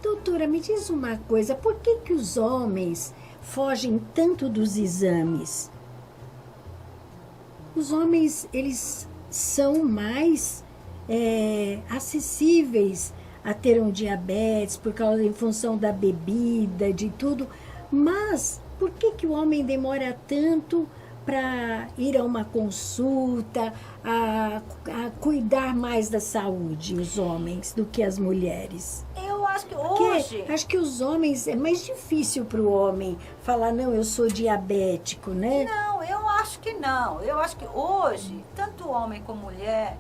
Doutora, me diz uma coisa, por que os homens fogem tanto dos exames? Os homens, eles são mais acessíveis a ter um diabetes em função da bebida, de tudo. Mas por que o homem demora tanto para ir a uma consulta, a cuidar mais da saúde, os homens, do que as mulheres? Eu acho que hoje... Acho que os homens, é mais difícil para o homem falar, não, eu sou diabético, né? Não, eu acho que não. Eu acho que hoje, tanto homem como mulher,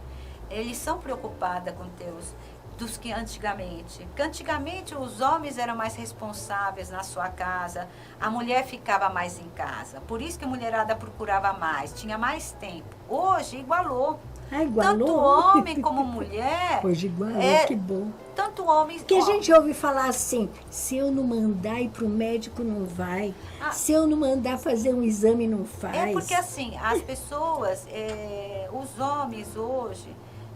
eles são preocupados com Deus dos que antigamente. Porque antigamente os homens eram mais responsáveis na sua casa, a mulher ficava mais em casa. Por isso que a mulherada procurava mais, tinha mais tempo. Hoje igualou. Ah, igualou? Tanto homem como mulher. Hoje igualou, que bom. Tanto homem... Porque a gente ouve falar assim, se eu não mandar ir para o médico, não vai. Se eu não mandar fazer um exame, não faz. É porque assim, as pessoas, os homens hoje,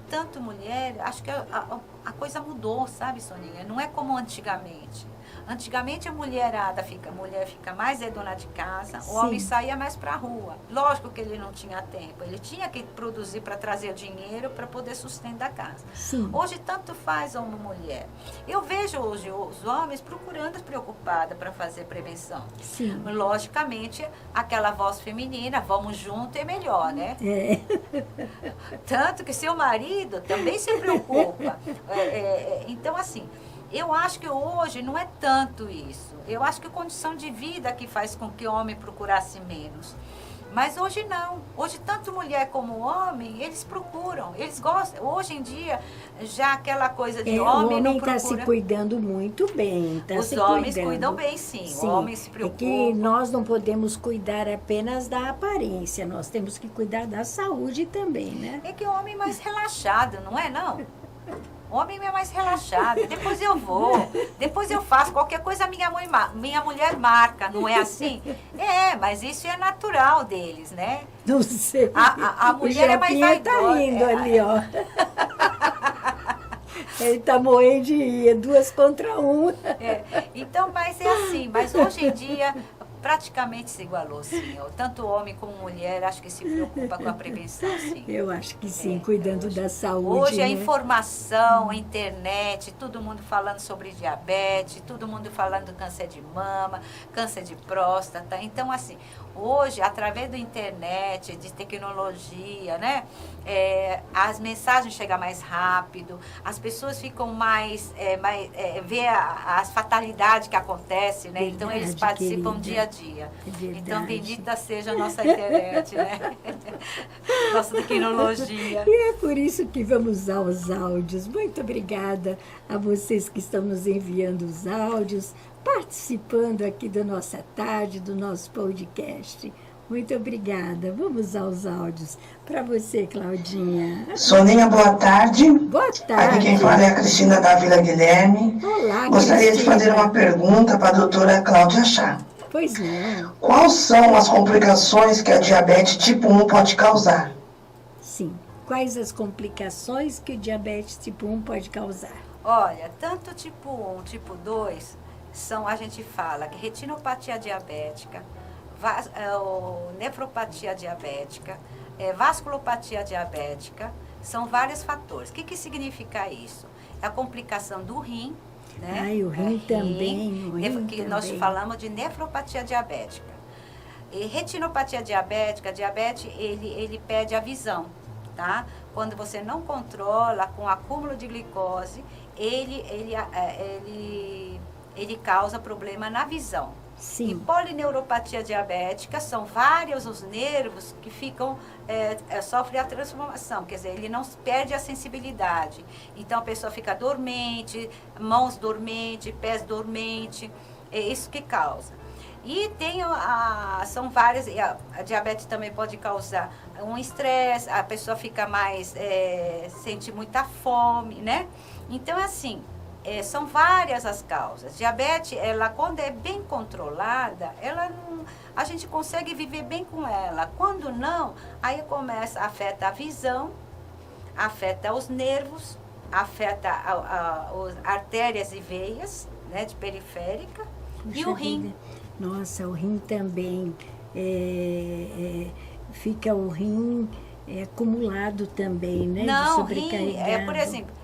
tanto mulher, acho que a coisa mudou, sabe, Soninha? Não é como antigamente. Antigamente a mulher fica mais dona de casa, o homem saía mais para a rua. Lógico que ele não tinha tempo, ele tinha que produzir para trazer dinheiro para poder sustentar a casa. Sim. Hoje tanto faz homem e mulher. Eu vejo hoje os homens procurando preocupada para fazer prevenção. Sim. Logicamente, aquela voz feminina, vamos junto, é melhor, né? É. Tanto que seu marido também se preocupa. Então, assim, eu acho que hoje não é tanto isso. Eu acho que a condição de vida que faz com que o homem procurasse menos. Mas hoje não. Hoje, tanto mulher como homem, eles procuram, eles gostam. Hoje em dia, já aquela coisa de homem não procura... O homem está se cuidando muito bem. Os homens cuidam bem, sim. O homem se preocupa. É que nós não podemos cuidar apenas da aparência, nós temos que cuidar da saúde também, né? É que o homem é mais relaxado, não é, não? O homem é mais relaxado. Depois eu vou, depois eu faço. Qualquer coisa minha mulher marca, não é assim? Mas isso é natural deles, né? Não sei. A mulher é mais vaidosa. Tá rindo ali, ó. Ele tá morrendo de rir, 2 contra 1. Então, mas é assim. Mas hoje em dia... praticamente se igualou, sim. Tanto homem como mulher, acho que se preocupa com a prevenção, sim. Eu acho que sim, cuidando da saúde. Hoje a né? informação, a internet, todo mundo falando sobre diabetes, todo mundo falando do câncer de mama, câncer de próstata. Então, assim, hoje, através da internet, de tecnologia, né? As mensagens chegam mais rápido, as pessoas ficam vê as fatalidades que acontecem, né? Verdade, então, eles participam querida. dia a dia. Verdade. Então, bendita seja a nossa internet, né? Nossa tecnologia. E é por isso que vamos aos áudios. Muito obrigada a vocês que estão nos enviando os áudios, participando aqui da nossa tarde, do nosso podcast. Muito obrigada. Vamos aos áudios. Para você, Claudinha. Soninha, boa tarde. Boa tarde. Aqui quem fala é a Cristina da Vila Guilherme. Olá, Gostaria de Cristina. fazer uma pergunta para a doutora Cláudia Chá. Pois não. Quais são as complicações que a diabetes tipo 1 pode causar? Sim. Quais as complicações que o diabetes tipo 1 pode causar? Olha, tanto tipo 1, tipo 2, a gente fala que retinopatia diabética, nefropatia diabética, vasculopatia diabética, são vários fatores. O que significa isso? É a complicação do rim, né? Ai, o rim também. O rim que nós também. falamos de nefropatia diabética. E retinopatia diabética, diabetes, ele perde a visão, tá? Quando você não controla com acúmulo de glicose, ele causa problema na visão. Sim. E polineuropatia diabética são vários os nervos que ficam, sofrem a transformação, quer dizer, ele não perde a sensibilidade. Então a pessoa fica dormente, mãos dormentes, pés dormentes, é isso que causa. E são várias, a diabetes também pode causar um estresse, a pessoa fica mais, sente muita fome, né? Então, assim, são várias as causas. Diabetes, quando é bem controlada, a gente consegue viver bem com ela. Quando não, aí afeta a visão, afeta os nervos, afeta as artérias e veias, né, de periférica, e o rim. Nossa, o rim também. Fica o rim acumulado também, né? Não, de rim, sobrecarregado. por exemplo,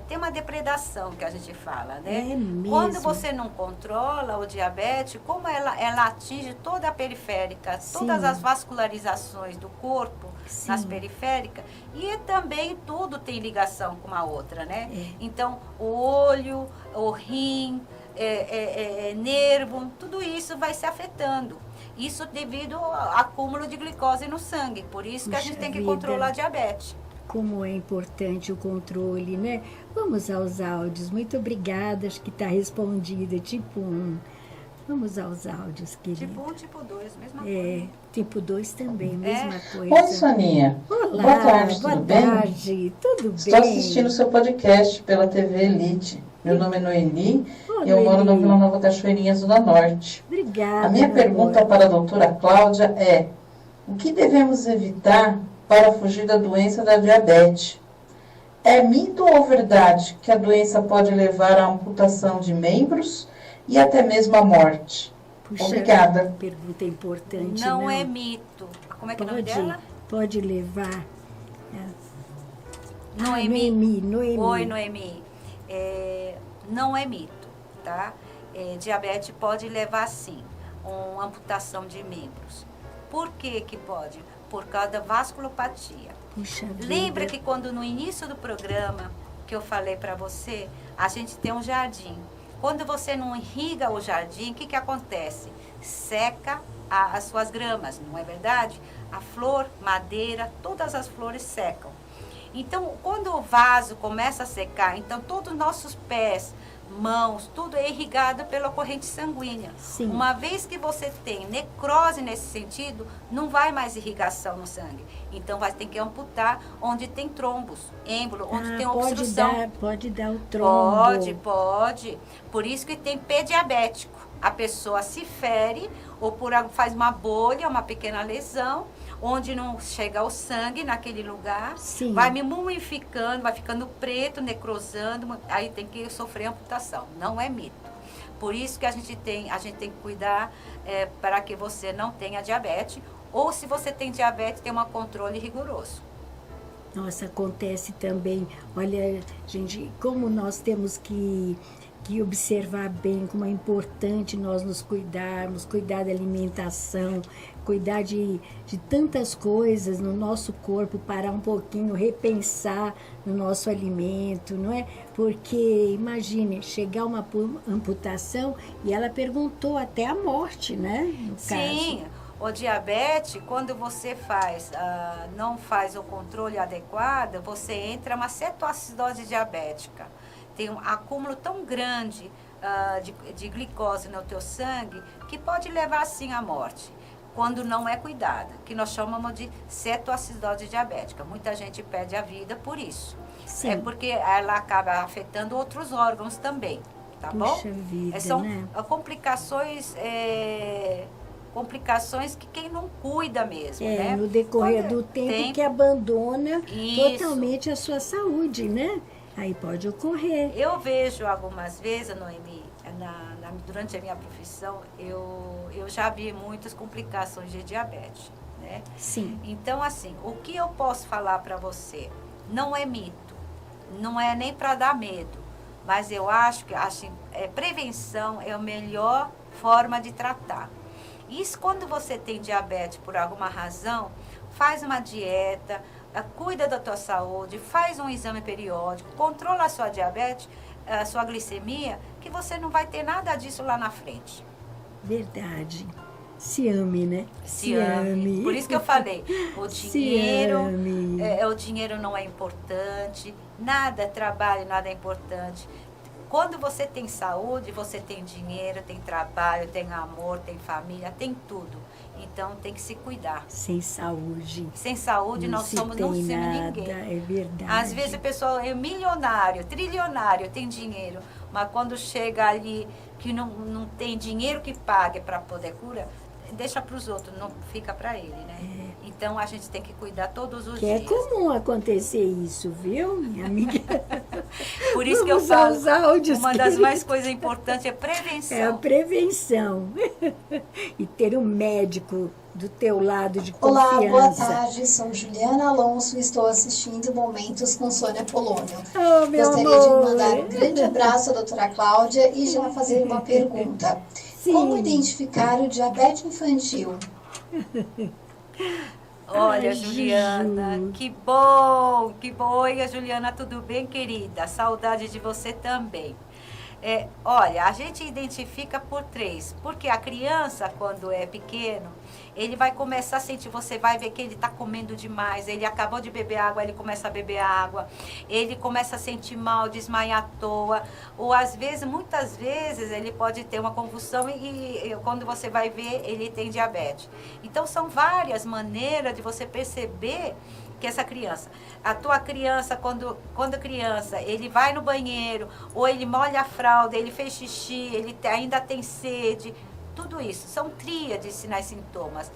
tem uma depredação que a gente fala, né? É mesmo? Quando você não controla o diabetes, como ela atinge toda a periférica, Sim. todas as vascularizações do corpo, nas periféricas, e também tudo tem ligação com a outra, né? Então, o olho, o rim, nervo, tudo isso vai se afetando. Isso devido ao acúmulo de glicose no sangue, por isso que a gente tem que controlar a diabetes. Como é importante o controle, né? Vamos aos áudios. Muito obrigada, acho que está respondida. Tipo 1. Vamos aos áudios, querida. Tipo 1, tipo 2, mesma coisa. Tipo 2 também, mesma coisa. Oi, Soninha. Olá, boa tarde, tudo bem? Boa tarde, tudo bem? Estou assistindo o seu podcast pela TV Elite. Meu nome é Noeli e eu moro na Vila Nova Cachoeirinha, Zona Norte. Obrigada. A minha pergunta para a doutora Cláudia é: o que devemos evitar para fugir da doença da diabetes? É mito ou verdade que a doença pode levar à amputação de membros e até mesmo à morte? Puxa, Obrigada. Pergunta importante. Não é mito. Como é que é o nome dela? Pode levar. Noemi. Noemi. Oi, Noemi. Não é mito, tá? Diabetes pode levar, sim, a uma amputação de membros. Por que que pode? Por causa da vasculopatia. Puxa Lembra vida. que quando no início do programa que eu falei para você, a gente tem um jardim. Quando você não irriga o jardim, o que que acontece? Seca as suas gramas, não é verdade? A flor, madeira, todas as flores secam. Então, quando o vaso começa a secar, então todos os nossos pés, mãos, tudo é irrigado pela corrente sanguínea. Sim. Uma vez que você tem necrose nesse sentido, não vai mais irrigação no sangue. Então, vai ter que amputar onde tem trombos, êmbolo, onde tem obstrução. Pode dar o trombo. Pode. Por isso que tem pé diabético. A pessoa se fere ou faz uma bolha, uma pequena lesão, onde não chega o sangue naquele lugar, Sim. vai me mumificando, vai ficando preto, necrosando, aí tem que sofrer amputação. Não é mito. Por isso que a gente tem que cuidar para que você não tenha diabetes, ou se você tem diabetes, tem um controle rigoroso. Nossa, acontece também. Olha, gente, como nós temos que observar bem como é importante nós nos cuidarmos, cuidar da alimentação, cuidar de tantas coisas no nosso corpo, parar um pouquinho, repensar no nosso alimento, não é? Porque, imagine, chegar uma amputação e ela perguntou até a morte, né? No Sim. caso. O diabetes, quando você não faz o controle adequado, você entra uma cetoacidose diabética. Tem um acúmulo tão grande de glicose no teu sangue que pode levar, sim, à morte, quando não é cuidada, que nós chamamos de cetoacidose diabética. Muita gente perde a vida por isso. Sim. É porque ela acaba afetando outros órgãos também, tá bom? Puxa vida, São né? complicações que quem não cuida mesmo, né? No decorrer do tempo que abandona Isso. totalmente a sua saúde, né? Aí pode ocorrer. Eu vejo algumas vezes, Noemi, durante a minha profissão, eu já vi muitas complicações de diabetes, né? Sim. Então, assim, o que eu posso falar para você? Não é mito, não é nem para dar medo, mas eu acho que prevenção é a melhor forma de tratar. Isso quando você tem diabetes por alguma razão, faz uma dieta, cuida da tua saúde, faz um exame periódico, controla a sua diabetes, a sua glicemia, que você não vai ter nada disso lá na frente. Verdade. Se ame, né? Se ame. Por isso que eu falei, o dinheiro não é importante, nada, trabalho, nada é importante. Quando você tem saúde, você tem dinheiro, tem trabalho, tem amor, tem família, tem tudo. Então tem que se cuidar. Sem saúde. Sem saúde não nós se não tem somos nada, ninguém. é verdade. Às vezes a pessoa é milionário, trilionário, tem dinheiro, mas quando chega ali que não tem dinheiro que pague para poder curar, deixa para os outros, não fica para ele, né? Então a gente tem que cuidar todos os dias. É comum acontecer isso, viu, minha amiga? Por isso que eu falo, uma das mais coisas importantes é prevenção. É a prevenção. E ter um médico do teu lado de Olá, confiança. boa tarde. Sou Juliana Alonso e estou assistindo Momentos com Sônia Polônio. Oh, meu Gostaria amor. de mandar um grande abraço à doutora Cláudia e já fazer uma pergunta. Sim. Como identificar o diabetes infantil? Olha, Ai, Juliana, Juju. que bom, que bom. Oi, Juliana, tudo bem, querida? Saudade de você também. Olha, a gente identifica por 3, porque a criança, quando é pequeno, ele vai começar a sentir, você vai ver que ele está comendo demais, ele acabou de beber água, ele começa a beber água, ele começa a sentir mal, desmaiar à toa, ou às vezes, muitas vezes, ele pode ter uma convulsão e quando você vai ver, ele tem diabetes. Então, são várias maneiras de você perceber que essa criança, a tua criança, quando criança, ele vai no banheiro, ou ele molha a fralda, ele fez xixi, ele ainda tem sede, tudo isso, são tríades, sinais e sintomas.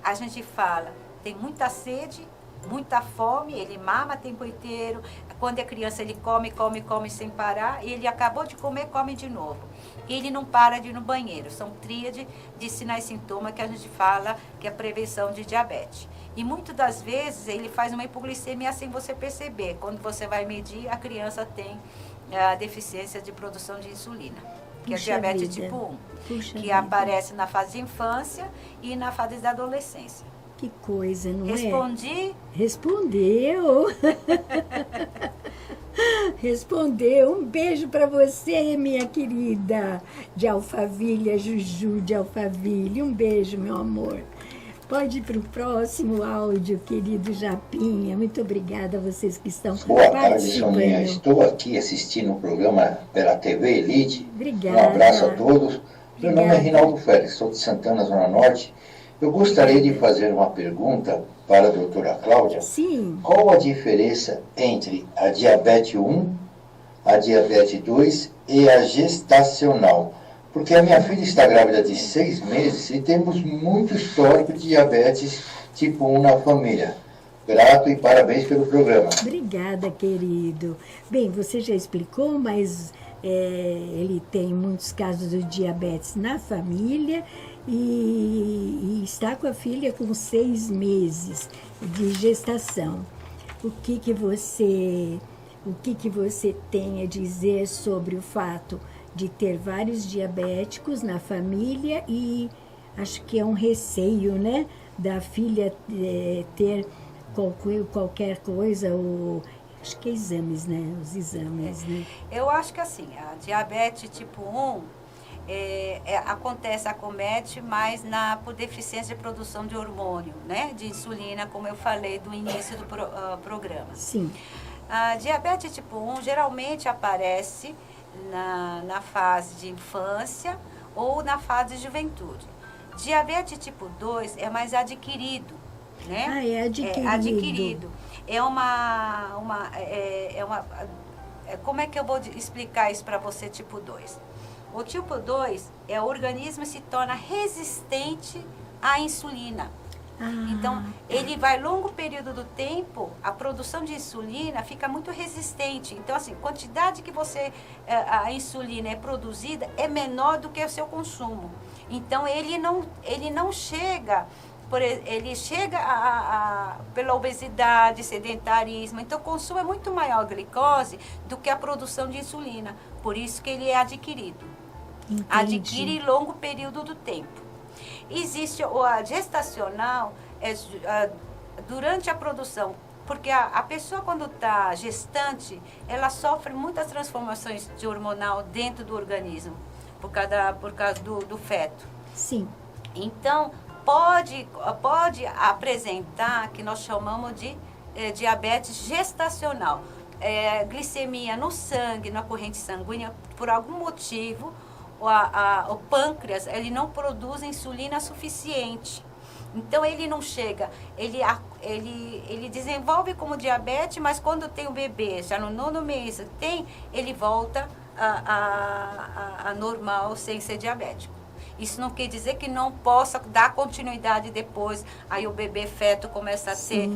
A gente fala, tem muita sede, muita fome, ele mama o tempo inteiro, quando é criança ele come sem parar, e ele acabou de comer, come de novo. Ele não para de ir no banheiro, são tríades de sinais e sintomas que a gente fala que é a prevenção de diabetes. E muitas das vezes ele faz uma hipoglicemia sem você perceber. Quando você vai medir, a criança tem a deficiência de produção de insulina, que é a diabetes tipo 1, que aparece na fase de infância e na fase da adolescência. Que coisa, não Respondi? Respondeu. Respondeu. Um beijo para você, minha querida de Alphaville, a Juju de Alphaville. Um beijo, meu amor. Pode ir para o próximo áudio, querido Japinha. Muito obrigada a vocês que estão Boa tarde, participando. Soninha. Estou aqui assistindo o programa pela TV Elite. Obrigada. Um abraço a todos. Meu nome é Rinaldo Félix, sou de Santana, Zona Norte. Eu gostaria de fazer uma pergunta para a doutora Cláudia. Sim. Qual a diferença entre a diabetes 1, a diabetes 2 e a gestacional? Porque a minha filha está grávida de 6 meses e temos muito histórico de diabetes tipo 1 na família. Grato e parabéns pelo programa. Obrigada, querido. Bem, você já explicou, mas ele tem muitos casos de diabetes na família e está com a filha com 6 meses de gestação. O que você tem a dizer sobre o fato de ter vários diabéticos na família e acho que é um receio, né, da filha ter qualquer coisa, ou acho que é exames, né, os exames, né? Eu acho que assim, a diabetes tipo 1 acomete mais por deficiência de produção de hormônio, né, de insulina, como eu falei do início do programa. Sim. A diabetes tipo 1 geralmente aparece na fase de infância ou na fase de juventude. Diabetes tipo 2 é mais adquirido, né? Ah, é adquirido. É adquirido. Como é que eu vou explicar isso para você, tipo 2? O tipo 2 o organismo se torna resistente à insulina. Então, ele vai longo período do tempo, a produção de insulina fica muito resistente. Então, assim, a quantidade que a insulina é produzida é menor do que o seu consumo. Então, ele não chega, ele chega pela obesidade, sedentarismo. Então, o consumo é muito maior de glicose do que a produção de insulina. Por isso que ele é adquirido. Entendi. Adquire longo período do tempo. Existe a gestacional durante a produção, porque a pessoa quando está gestante, ela sofre muitas transformações de hormonal dentro do organismo, por causa do feto. Sim. Então, pode apresentar, que nós chamamos de diabetes gestacional. Glicemia no sangue, na corrente sanguínea, por algum motivo, o pâncreas, ele não produz insulina suficiente. Então, ele não chega, ele desenvolve como diabetes, mas quando tem o bebê, já no 9º mês, ele volta a normal, sem ser diabético. Isso não quer dizer que não possa dar continuidade depois, aí o bebê feto começa a ter...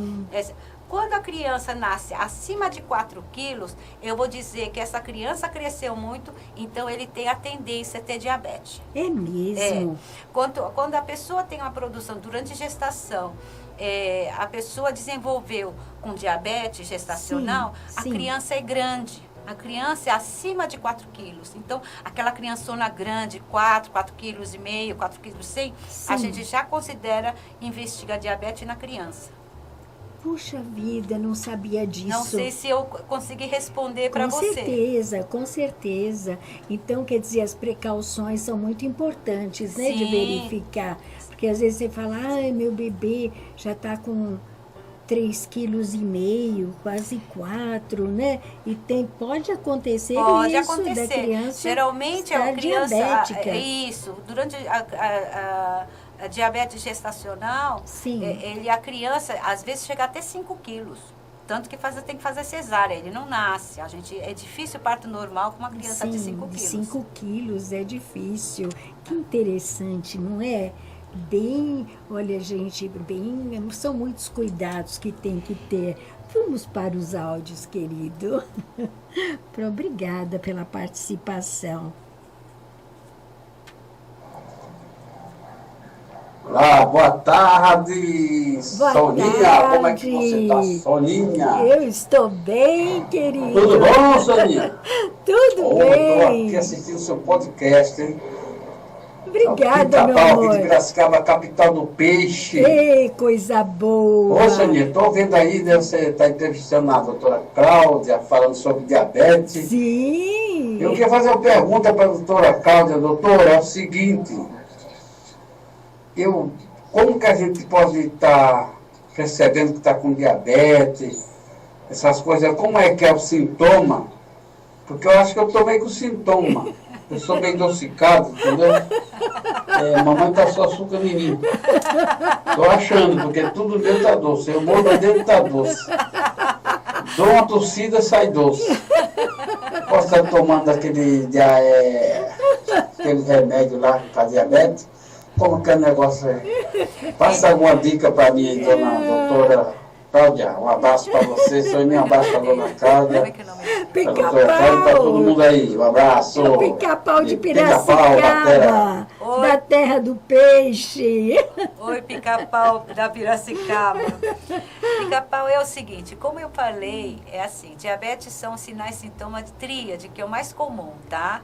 Quando a criança nasce acima de 4 quilos, eu vou dizer que essa criança cresceu muito, então ele tem a tendência a ter diabetes. É mesmo? Quando a pessoa tem uma produção durante gestação, a pessoa desenvolveu com diabetes gestacional, sim. A criança é grande. A criança é acima de 4 quilos. Então, aquela criançona grande, 4 quilos e meio, 4 quilos e 100, a gente já considera investigar diabetes na criança. Puxa vida, não sabia disso. Não sei se eu consegui responder para você. Com certeza. Então, quer dizer, as precauções são muito importantes, né, de Sim. verificar. Porque às vezes você fala, ai, meu bebê já está com 3,5 quilos, quase 4, né? E pode acontecer Pode isso acontecer. da criança. Geralmente estar a criança diabética. isso, durante a diabetes gestacional, Sim. A criança às vezes chega até 5 quilos. Tanto que tem que fazer cesárea, ele não nasce. É difícil o parto normal com uma criança de 5 quilos. 5 quilos é difícil. Que interessante, não é? Olha, gente, são muitos cuidados que tem que ter. Vamos para os áudios, querido. Obrigada pela participação. Olá, boa tarde, Boa Soninha. tarde. Como é que você está, Soninha? Eu estou bem, querido. Tudo bom, Soninha? Tudo Estou bem. aqui assistindo o seu podcast, hein? Obrigada, meu Pica-Pau aqui de amor. Piracicaba, capital do peixe. Ei, coisa boa. Ô, Soninha, estou vendo aí, né, você está entrevistando a doutora Cláudia, falando sobre diabetes. Sim. Eu queria fazer uma pergunta para a doutora Cláudia. Doutora, é o seguinte, como que a gente pode estar percebendo que está com diabetes, essas coisas, como é que é o sintoma? Porque eu acho que eu estou meio com sintoma. Eu sou bem adocicado, entendeu? Mamãe passou açúcar em mim. Estou achando, porque tudo dentro está doce. Eu mordo dentro está doce. Dou uma tossida, sai doce. Posso estar tomando aquele remédio lá para diabetes? Como que é o negócio aí? Passa alguma dica para mim, dona doutora Cláudia. Um abraço para você, Soninha, um abraço para a dona Cláudia. Pica-pau. Para todo mundo aí, um abraço. Pica-pau de Pica-pau Piracicaba, da terra do peixe. Oi, Pica-Pau da Piracicaba. Pica-Pau é o seguinte, como eu falei, é assim, diabetes são sinais e sintomas de tríade, que é o mais comum, tá?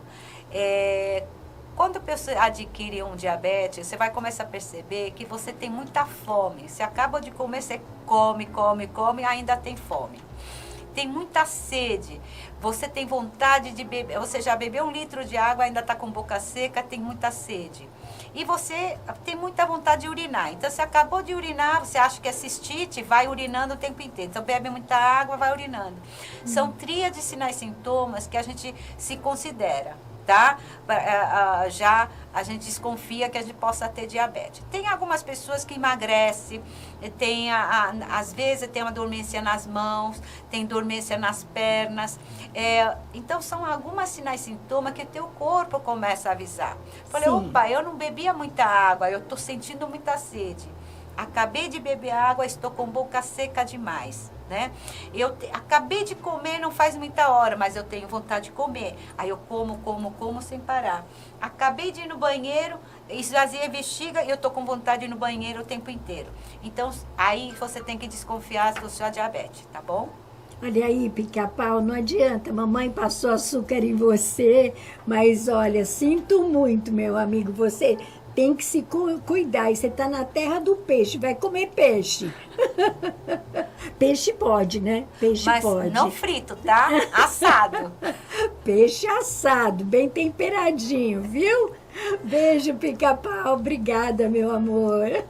Quando a pessoa adquire um diabetes, você vai começar a perceber que você tem muita fome. Você acaba de comer, você come e ainda tem fome. Tem muita sede, você tem vontade de beber, você já bebeu 1 litro de água, ainda está com boca seca, tem muita sede. E você tem muita vontade de urinar. Então, você acabou de urinar, você acha que é cistite, vai urinando o tempo inteiro. Então, bebe muita água, vai urinando. São tríades de sinais e sintomas que a gente se considera, tá? Já a gente desconfia que a gente possa ter diabetes. Tem algumas pessoas que emagrecem, às vezes tem uma dormência nas mãos, tem dormência nas pernas. Então, são algumas sinais e sintomas que o teu corpo começa a avisar. Falei, opa, eu não bebia muita água, eu estou sentindo muita sede. Acabei de beber água, estou com boca seca demais, né? Acabei de comer, não faz muita hora, mas eu tenho vontade de comer. Aí eu como sem parar. Acabei de ir no banheiro, esvaziei a bexiga e eu tô com vontade de ir no banheiro o tempo inteiro. Então, aí você tem que desconfiar da sua diabetes, tá bom? Olha aí, Pica-Pau, não adianta, mamãe passou açúcar em você, mas olha, sinto muito, meu amigo, você tem que se cuidar, e você está na terra do peixe, vai comer peixe. Peixe pode, né? Peixe mas pode. Mas não frito, tá? Assado. Peixe assado, bem temperadinho, viu? Beijo, Pica-Pau. Obrigada, meu amor.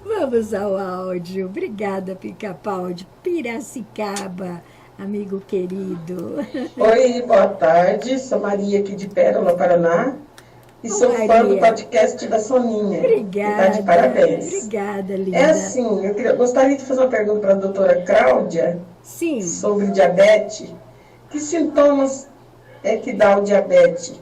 Vamos ao áudio. Obrigada, Pica-Pau de Piracicaba, amigo querido. Oi, boa tarde. Sou Maria aqui de Pérola, Paraná. E sou fã do podcast da Soninha. Obrigada. Tá de parabéns. Obrigada, linda. É assim, eu gostaria de fazer uma pergunta para a doutora Cláudia. Sim. Sobre diabetes. Que sintomas é que dá o diabetes?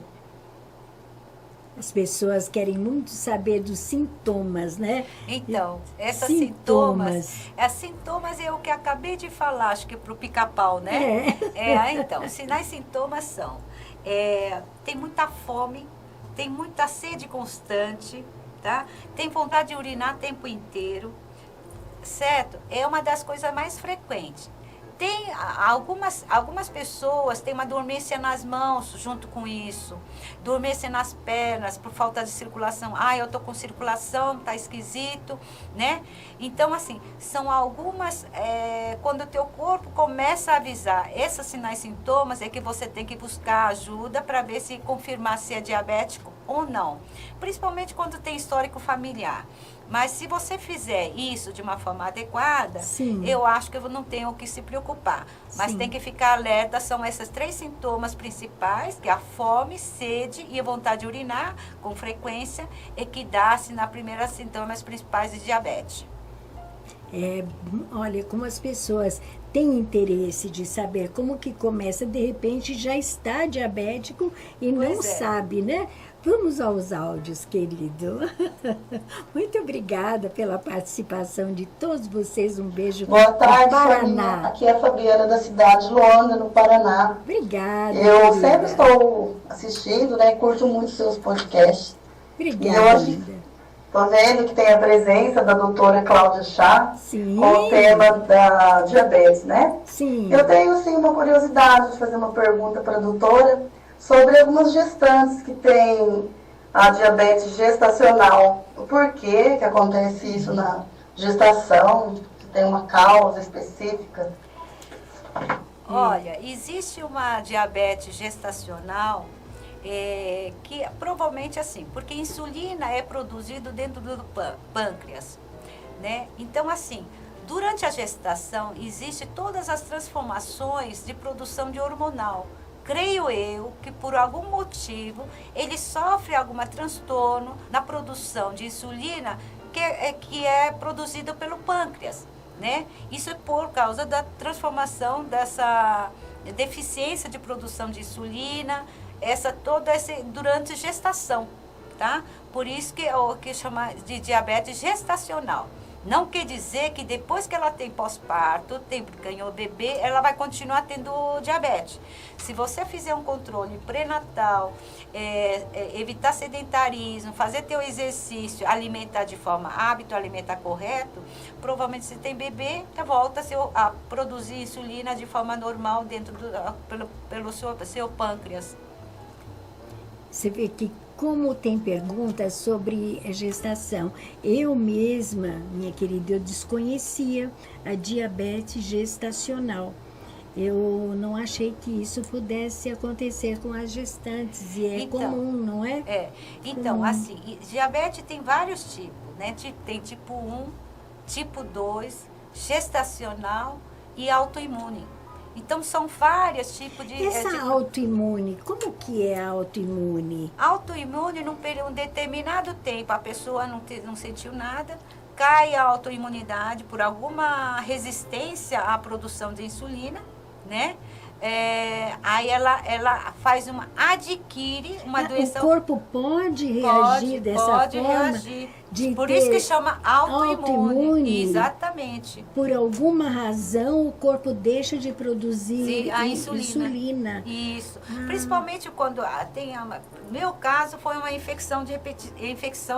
As pessoas querem muito saber dos sintomas, né? Então, essas sintomas é o que acabei de falar, acho que para o Pica-Pau, né? Então, sinais e sintomas são, tem muita fome, tem muita sede constante, tá? Tem vontade de urinar o tempo inteiro, certo? É uma das coisas mais frequentes. Tem algumas pessoas têm uma dormência nas mãos junto com isso, dormência nas pernas por falta de circulação. Eu tô com circulação, tá esquisito, né? Então, assim, são algumas, quando o teu corpo começa a avisar esses sinais e sintomas, é que você tem que buscar ajuda para ver se confirmar se é diabético ou não. Principalmente quando tem histórico familiar. Mas se você fizer isso de uma forma adequada, Sim. eu acho que eu não tenho o que se preocupar. Mas Sim. tem que ficar alerta, são esses 3 sintomas principais, que é a fome, sede e a vontade de urinar com frequência, e que dá-se na primeira sintomas principais de diabetes. Olha, como as pessoas têm interesse de saber como que começa, de repente já está diabético e não sabe, né? Vamos aos áudios, querido. Muito obrigada pela participação de todos vocês. Um beijo. Boa tarde, Paraná. família. Aqui é a Fabiana da cidade de Luanda, no Paraná. Obrigada. Eu querida. sempre estou assistindo, né? Curto muito seus podcasts. Obrigada, E hoje linda. estou vendo que tem a presença da doutora Cláudia Chá Sim. com o tema da diabetes, né? Sim. Eu tenho, sim, uma curiosidade de fazer uma pergunta para a doutora sobre algumas gestantes que têm a diabetes gestacional. Por que acontece isso na gestação? Se tem uma causa específica? Olha, existe uma diabetes gestacional que provavelmente assim, porque insulina é produzido dentro do pâncreas, né? Então, assim, durante a gestação, existe todas as transformações de produção de hormonal. Creio eu que por algum motivo ele sofre algum transtorno na produção de insulina que é produzido pelo pâncreas, né? Isso é por causa da transformação dessa deficiência de produção de insulina, durante gestação, tá? Por isso que é o que chama de diabetes gestacional. Não quer dizer que depois que ela tem pós-parto, ganhou bebê, ela vai continuar tendo diabetes. Se você fizer um controle pré-natal, evitar sedentarismo, fazer teu exercício, alimentar de forma hábito, alimentar correto, provavelmente se tem bebê, volta a produzir insulina de forma normal dentro pelo seu pâncreas. Você vê que como tem perguntas sobre a gestação. Eu mesma, minha querida, eu desconhecia a diabetes gestacional. Eu não achei que isso pudesse acontecer com as gestantes, e então, comum, não é? Então, assim, diabetes tem vários tipos, né? Tem tipo 1, tipo 2, gestacional e autoimune. Então, são vários tipos de... Essa autoimune, como que é a autoimune? Autoimune, num determinado tempo, a pessoa não sentiu nada, cai a autoimunidade por alguma resistência à produção de insulina, né? Aí ela adquire uma doença... O corpo pode reagir dessa forma? Pode reagir. Por isso que chama autoimune. Exatamente. Por alguma razão, o corpo deixa de produzir a insulina. Isso. Principalmente quando tem... No meu caso, foi uma infecção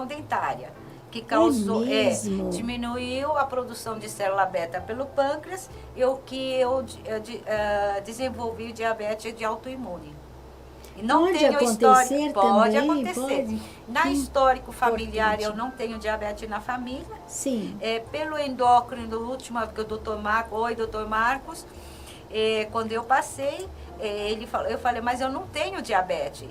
dentária, que causou, diminuiu a produção de célula beta pelo pâncreas, eu desenvolvi diabetes de autoimune. E não pode tenho acontecer pode também? Acontecer. Pode? Na histórico familiar, eu não tenho diabetes na família. Sim. Pelo endócrino, do último, que o doutor Marcos, quando eu passei, eu falei, mas eu não tenho diabetes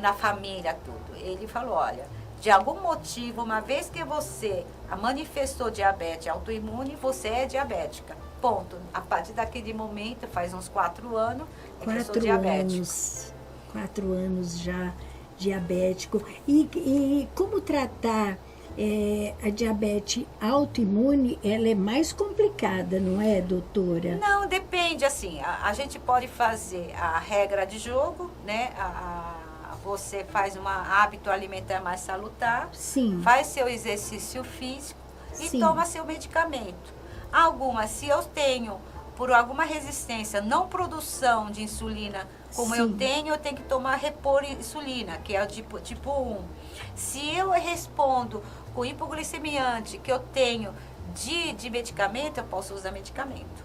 na família, tudo. Ele falou, olha, de algum motivo, uma vez que você manifestou diabetes autoimune, você é diabética. Ponto. A partir daquele momento, faz uns 4 anos, que eu sou diabética. 4 anos já diabético. E como tratar a diabetes autoimune? Ela é mais complicada, não é, doutora? Não, depende, assim, a gente pode fazer a regra de jogo, né, você faz um hábito alimentar mais salutar, sim, faz seu exercício físico e sim, toma seu medicamento. Se eu tenho, por alguma resistência, não produção de insulina, como sim, eu tenho que repor insulina, que é o tipo 1. Se eu respondo com hipoglicemiante que eu tenho de medicamento, eu posso usar medicamento.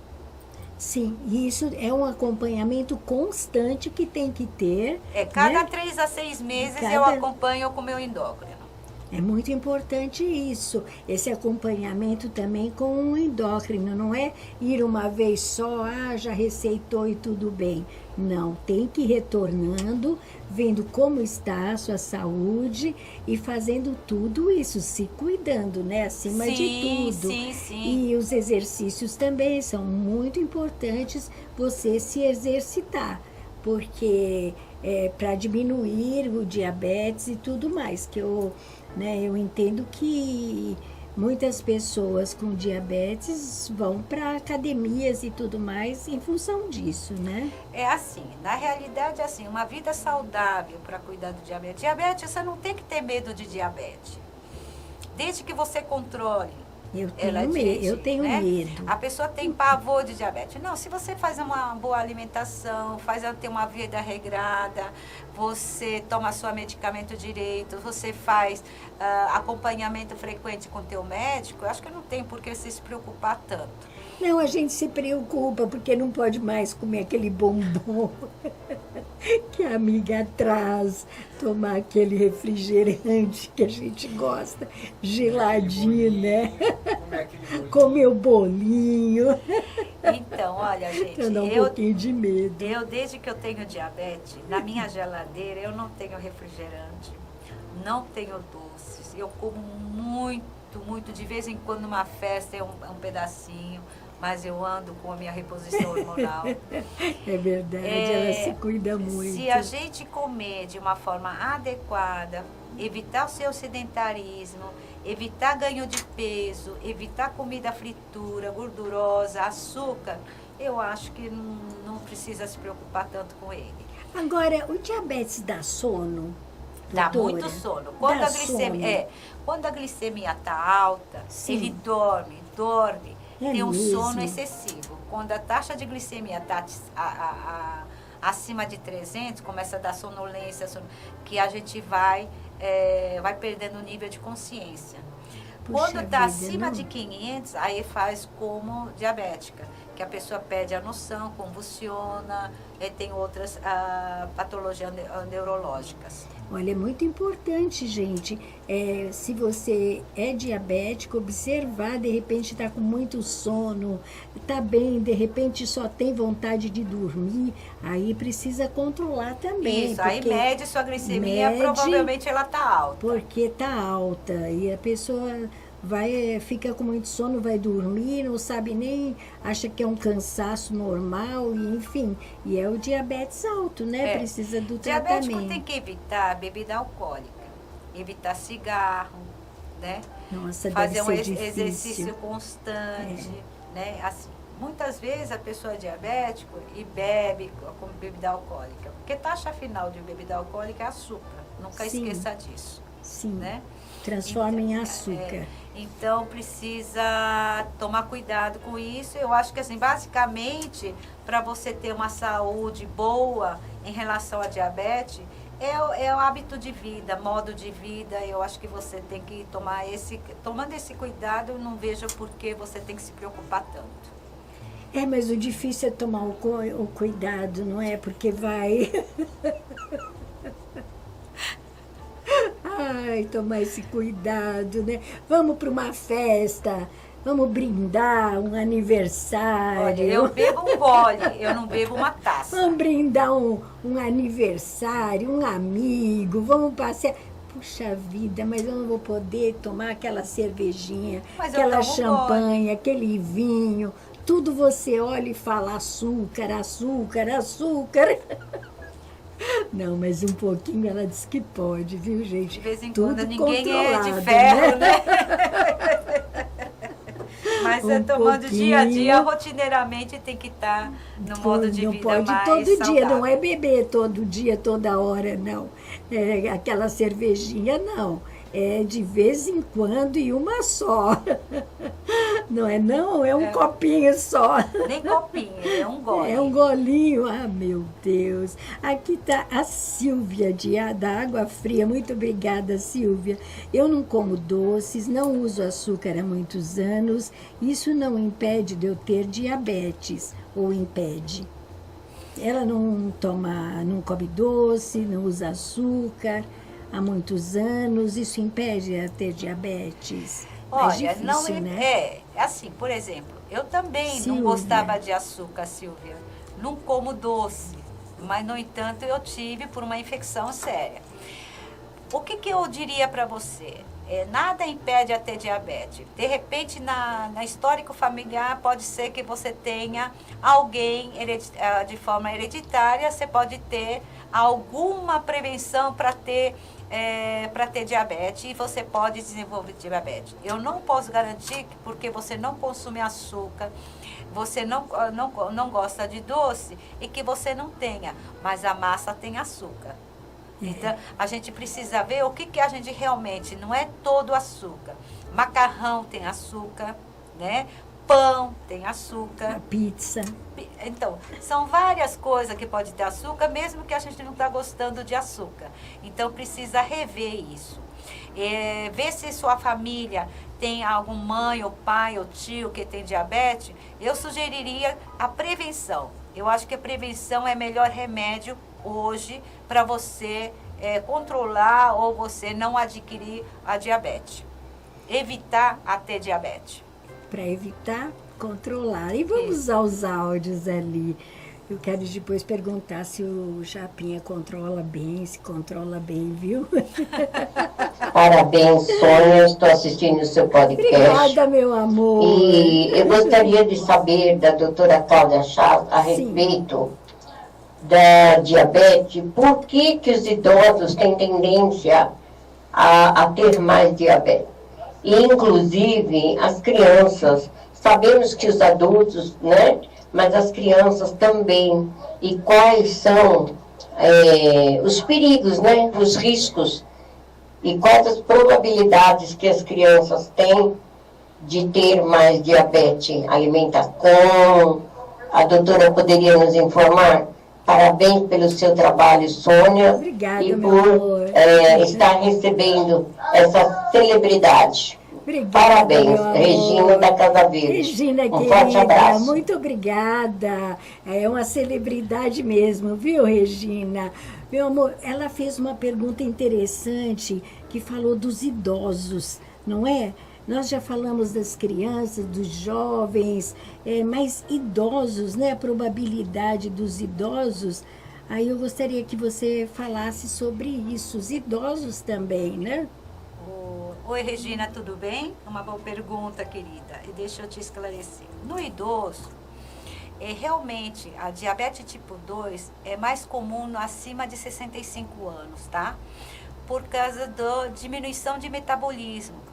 Sim, e isso é um acompanhamento constante que tem que ter. Cada né? 3 a 6 meses eu acompanho com o meu endócrino. É muito importante isso, esse acompanhamento também com o endócrino, não é ir uma vez só, já receitou e tudo bem. Não, tem que ir retornando, vendo como está a sua saúde e fazendo tudo isso, se cuidando, né? Acima de tudo. Sim. E os exercícios também são muito importantes você se exercitar, porque para diminuir o diabetes e tudo mais, que eu entendo que muitas pessoas com diabetes vão para academias e tudo mais em função disso, né? É assim, na realidade, assim, uma vida saudável para cuidar do diabetes. Diabetes, você não tem que ter medo de diabetes. Desde que você controle. Eu tenho medo. A pessoa tem pavor de diabetes. Não, se você faz uma boa alimentação, ter uma vida regrada, você toma seu medicamento direito, você faz acompanhamento frequente com o teu médico, eu acho que não tem por que você se preocupar tanto. Não, a gente se preocupa porque não pode mais comer aquele bombom que a amiga traz, tomar aquele refrigerante que a gente gosta, geladinho, né? Comer o bolinho. Então, olha, gente, eu dou um pouquinho de medo. Eu, desde que eu tenho diabetes, na minha geladeira eu não tenho refrigerante, não tenho doces, eu como muito, de vez em quando numa festa é um pedacinho, mas eu ando com a minha reposição hormonal. É verdade, ela se cuida muito. Se a gente comer de uma forma adequada, evitar o seu sedentarismo, evitar ganho de peso, evitar comida fritura, gordurosa, açúcar, eu acho que não precisa se preocupar tanto com ele. Agora, o diabetes dá sono? Dá doutora? muito sono. Quando a glicemia está alta, ele dorme. Tem um sono excessivo. Quando a taxa de glicemia está acima de 300, começa a dar sonolência, que a gente vai perdendo o nível de consciência. Quando está acima de 500, aí faz como diabética, que a pessoa perde a noção, convulsiona, tem outras patologias neurológicas. Olha, é muito importante, gente, se você é diabético, observar, de repente está com muito sono, está bem, de repente só tem vontade de dormir, aí precisa controlar também. Isso, aí mede sua glicemia, provavelmente ela está alta. Porque está alta e a pessoa fica com muito sono, vai dormir, não sabe nem, acha que é um cansaço normal, e enfim, e é o diabetes alto, né? Precisa do tratamento. Diabético tem que evitar bebida alcoólica, evitar cigarro, né? Nossa, fazer um difícil. Exercício constante, né? Assim, muitas vezes a pessoa é diabética e bebe com bebida alcoólica, porque taxa final de bebida alcoólica é açúcar, nunca esqueça disso. Sim, né? Transforma em açúcar. Então, precisa tomar cuidado com isso. Eu acho que, assim, basicamente, para você ter uma saúde boa em relação à diabetes, é o hábito de vida, modo de vida. Eu acho que você tem que tomando esse cuidado, eu não vejo por que você tem que se preocupar tanto. Mas o difícil é tomar o cuidado, não é? Porque vai... tomar esse cuidado, né? Vamos para uma festa, vamos brindar, um aniversário. Olha, eu bebo um gole, eu não bebo uma taça. Vamos brindar um aniversário, um amigo, vamos passear. Puxa vida, mas eu não vou poder tomar aquela cervejinha, aquela champanhe, aquele vinho. Tudo você olha e fala açúcar. Não, mas um pouquinho ela disse que pode, viu, gente? De vez em tudo quando ninguém é de ferro, né? Mas tomando dia a dia, rotineiramente tem que estar no modo de vida mais saudável. Não pode todo dia, não é beber todo dia, toda hora, não. Aquela cervejinha, não. É de vez em quando e uma só. Não é não? É um copinho só. Nem copinho, é um gole. É um golinho. Ah, meu Deus. Aqui está a Silvia, da Água Fria. Muito obrigada, Silvia. Eu não como doces, não uso açúcar há muitos anos. Isso não impede de eu ter diabetes, ou impede? Ela não come doce, não usa açúcar há muitos anos. Isso impede de ter diabetes? Olha, difícil, não né? é assim, por exemplo, eu também Silvia. não gostava de açúcar, Silvia. Não como doce, mas no entanto eu tive por uma infecção séria. O que eu diria para você? Nada impede a ter diabetes. De repente, na histórico familiar, pode ser que você tenha alguém de forma hereditária, você pode ter alguma prevenção para ter diabetes e você pode desenvolver diabetes. Eu não posso garantir que porque você não consome açúcar, você não gosta de doce e que você não tenha, mas a massa tem açúcar. Então, a gente precisa ver o que a gente realmente, não é todo açúcar. Macarrão tem açúcar, né? Pão tem açúcar. A pizza. Então, são várias coisas que pode ter açúcar, mesmo que a gente não está gostando de açúcar. Então, precisa rever isso. Ver se sua família tem algum mãe, ou pai, ou tio que tem diabetes. Eu sugeriria a prevenção. Eu acho que a prevenção é o melhor remédio hoje para você controlar ou você não adquirir a diabetes. Evitar a ter diabetes. Para evitar, controlar. E vamos aos áudios ali. Eu quero depois perguntar se o Japinha controla bem, se controla bem, viu? Parabéns, Sônia. Estou assistindo o seu podcast. Obrigada, meu amor. E eu gostaria de saber da doutora Cláudia Chaves a respeito da diabetes. Por que os idosos têm tendência a ter mais diabetes? E, inclusive, as crianças. Sabemos que os adultos, né? Mas as crianças também. E quais são os perigos, né? Os riscos. E quais as probabilidades que as crianças têm de ter mais diabetes? Alimentação. A doutora poderia nos informar? Parabéns pelo seu trabalho, Sônia. Obrigada, e meu por amor. Estar recebendo essa celebridade. Obrigada, Parabéns, meu amor. Regina da Casa Verde. Regina, um forte abraço. Muito obrigada. É uma celebridade mesmo, viu, Regina? Meu amor, ela fez uma pergunta interessante que falou dos idosos, não é? Nós já falamos das crianças, dos jovens, mas idosos, né? A probabilidade dos idosos. Aí eu gostaria que você falasse sobre isso, os idosos também, né? Oi, Regina, tudo bem? Uma boa pergunta, querida. E deixa eu te esclarecer. No idoso, realmente, a diabetes tipo 2 é mais comum acima de 65 anos, tá? Por causa da diminuição de metabolismo.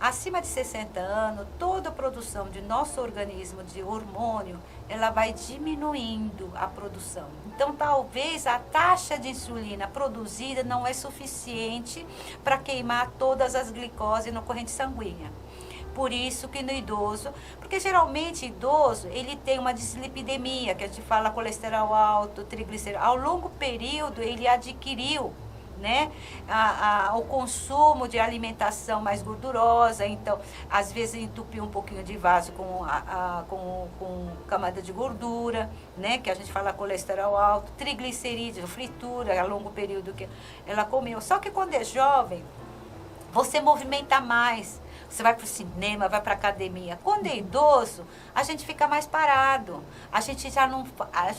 Acima de 60 anos, toda a produção de nosso organismo de hormônio, ela vai diminuindo a produção. Então, talvez a taxa de insulina produzida não é suficiente para queimar todas as glicoses na corrente sanguínea. Por isso que no idoso, porque geralmente idoso, ele tem uma dislipidemia, que a gente fala colesterol alto, triglicerídeos. Ao longo período, ele adquiriu, né, o consumo de alimentação mais gordurosa, então às vezes entupiu um pouquinho de vaso com camada de gordura, né, que a gente fala colesterol alto, triglicerídeos, fritura, a longo período que ela comeu. Só que quando é jovem, você movimenta mais. Você vai para o cinema, vai para a academia. Quando é idoso, a gente fica mais parado. A gente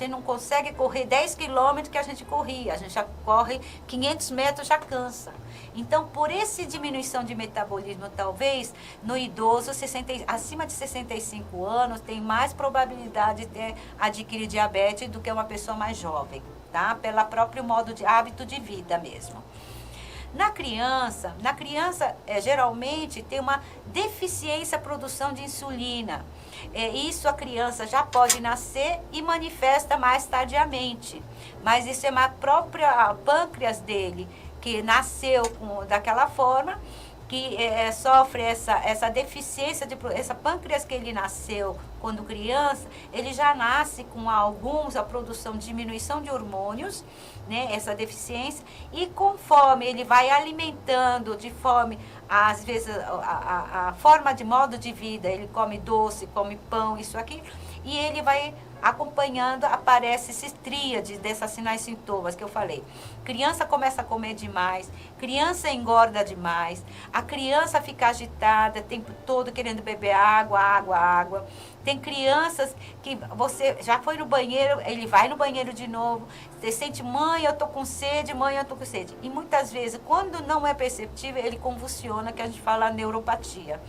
não consegue correr 10 quilômetros que a gente corria. A gente já corre 500 metros, já cansa. Então, por essa diminuição de metabolismo, talvez, no idoso, acima de 65 anos, tem mais probabilidade de adquirir diabetes do que uma pessoa mais jovem, tá? Pelo próprio modo de hábito de vida mesmo. Na criança geralmente tem uma deficiência na produção de insulina. Isso a criança já pode nascer e manifesta mais tardiamente. Mas isso é a própria pâncreas dele, que nasceu daquela forma, que sofre essa deficiência, essa pâncreas que ele nasceu quando criança, ele já nasce com a produção de diminuição de hormônios, né, essa deficiência, e conforme ele vai alimentando de fome, às vezes a forma de modo de vida, ele come doce, come pão, isso aqui, e ele vai acompanhando, aparece esses tríades desses sinais e sintomas que eu falei. Criança começa a comer demais, criança engorda demais, a criança fica agitada o tempo todo querendo beber água, água, água. Tem crianças que você já foi no banheiro, ele vai no banheiro de novo, você sente, mãe, eu tô com sede, mãe, eu tô com sede. E muitas vezes, quando não é perceptível, ele convulsiona, que a gente fala neuropatia.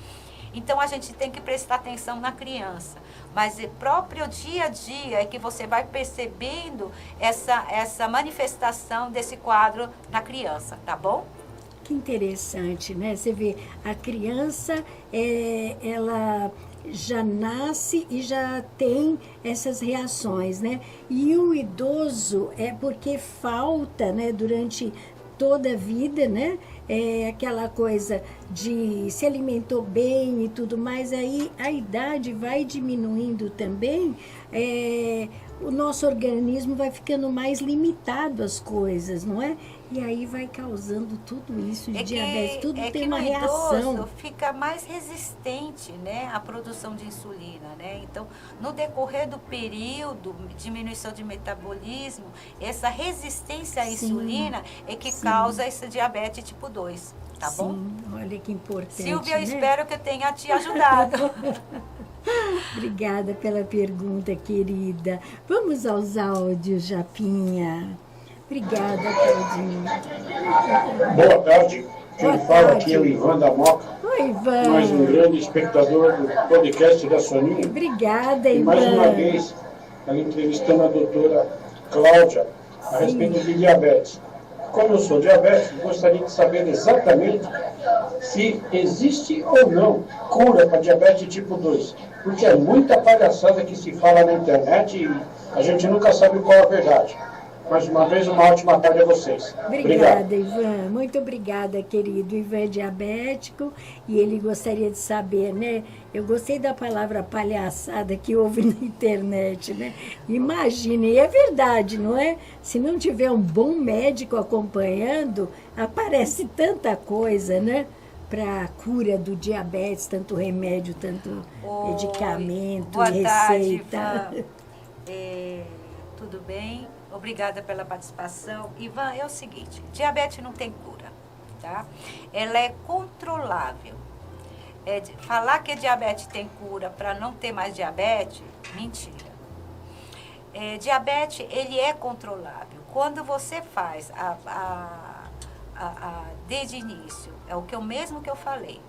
Então, a gente tem que prestar atenção na criança. Mas o próprio dia a dia é que você vai percebendo essa manifestação desse quadro na criança, tá bom? Que interessante, né? Você vê, a criança, ela já nasce e já tem essas reações, né? E o idoso é porque falta, né, durante toda a vida, né? Aquela coisa de se alimentou bem e tudo mais, aí a idade vai diminuindo também, o nosso organismo vai ficando mais limitado às coisas, não é? E aí vai causando tudo isso, diabetes, tudo tem uma reação. O idoso fica mais resistente, né, à produção de insulina, né? Então, no decorrer do período, diminuição de metabolismo, essa resistência à insulina é que causa esse diabetes tipo 2, tá bom? Olha que importante, Silvia, eu né? espero que eu tenha te ajudado. Obrigada pela pergunta, querida. Vamos aos áudios, Japinha. Obrigada, Claudinho. Boa tarde. Quem fala aqui é o Ivan da Moca. Oi, Ivan. Mais um grande espectador do podcast da Soninha. Obrigada, e Ivan. mais uma vez, ela entrevistando a doutora Cláudia a respeito de diabetes. Como eu sou diabético, gostaria de saber exatamente se existe ou não cura para diabetes tipo 2. Porque é muita palhaçada que se fala na internet e a gente nunca sabe qual é a verdade. Mais uma vez, uma ótima tarde a vocês. Obrigada, Ivan. Muito obrigada, querido. Ivan é diabético e ele gostaria de saber, né? Eu gostei da palavra palhaçada que houve na internet, né? Imagine, e é verdade, não é? Se não tiver um bom médico acompanhando, aparece tanta coisa, né? Para a cura do diabetes, tanto remédio, tanto medicamento, boa receita. Tarde, Ivan. Tudo bem? Obrigada pela participação. Ivan, é o seguinte, diabetes não tem cura, tá? Ela é controlável. Falar que diabetes tem cura para não ter mais diabetes, mentira. Diabetes, ele é controlável. Quando você faz desde o início, é o mesmo que eu falei.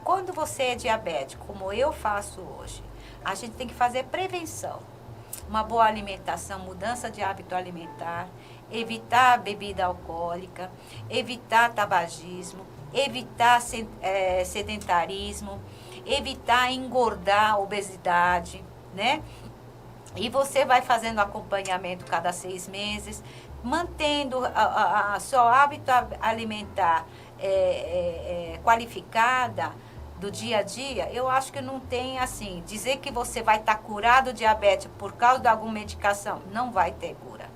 Quando você é diabético, como eu faço hoje, a gente tem que fazer prevenção. Uma boa alimentação, mudança de hábito alimentar, evitar bebida alcoólica, evitar tabagismo, evitar sedentarismo, evitar engordar, obesidade, né? E você vai fazendo acompanhamento cada 6 meses, mantendo seu hábito alimentar qualificada, do dia a dia, eu acho que não tem assim, dizer que você vai estar curado do diabetes por causa de alguma medicação, não vai ter cura.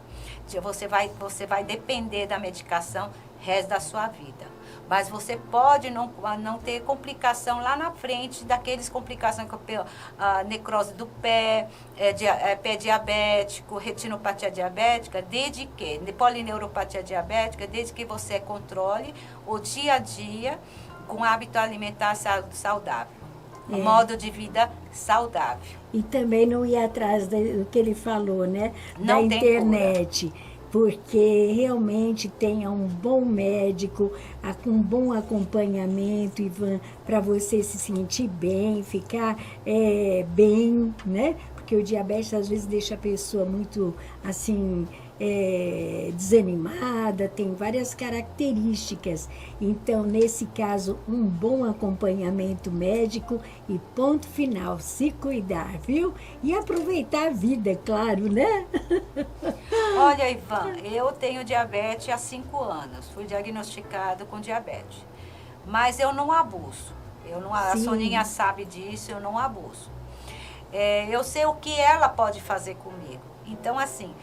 Você vai depender da medicação o resto da sua vida. Mas você pode não ter complicação lá na frente, daqueles complicações como a necrose do pé, pé diabético, retinopatia diabética, desde que, polineuropatia diabética, desde que você controle o dia a dia, com hábito alimentar saudável, um modo de vida saudável. E também não ir atrás do que ele falou, né? Não da internet. Porque realmente tenha um bom médico, com um bom acompanhamento, Ivan, para você se sentir bem, ficar bem, né? Porque o diabetes às vezes deixa a pessoa muito assim, desanimada, tem várias características. Então, nesse caso, um bom acompanhamento médico e ponto final, se cuidar, viu? E aproveitar a vida, claro, né? Olha, Ivan, eu tenho diabetes há 5 anos, fui diagnosticado com diabetes. mas eu não abuso. A Sim. Soninha sabe disso, eu não abuso. Eu sei o que ela pode fazer comigo. Então, assim,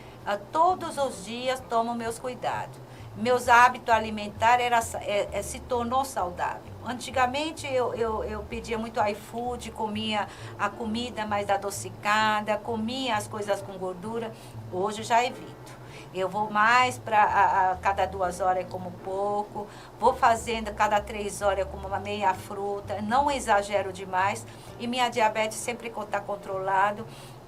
todos os dias tomo meus cuidados. Meus hábitos alimentares se tornou saudável. Antigamente eu pedia muito iFood, comia a comida mais adocicada, comia as coisas com gordura. Hoje eu já evito. Eu vou mais para cada 2 horas eu como pouco, vou fazendo cada 3 horas eu como uma meia fruta, não exagero demais e minha diabetes sempre está controlado.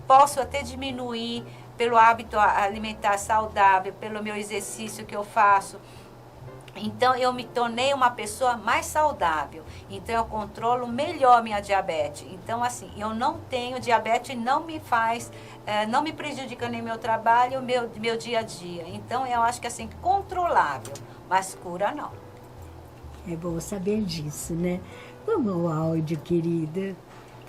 Posso até diminuir pelo hábito alimentar saudável, pelo meu exercício que eu faço. Então, eu me tornei uma pessoa mais saudável. Então, eu controlo melhor minha diabetes. Então, assim, eu não tenho diabetes, não me faz, não me prejudica nem meu trabalho, meu dia a dia. Então, eu acho que, assim, controlável, mas cura não. É bom saber disso, né? Vamos ao áudio, querida.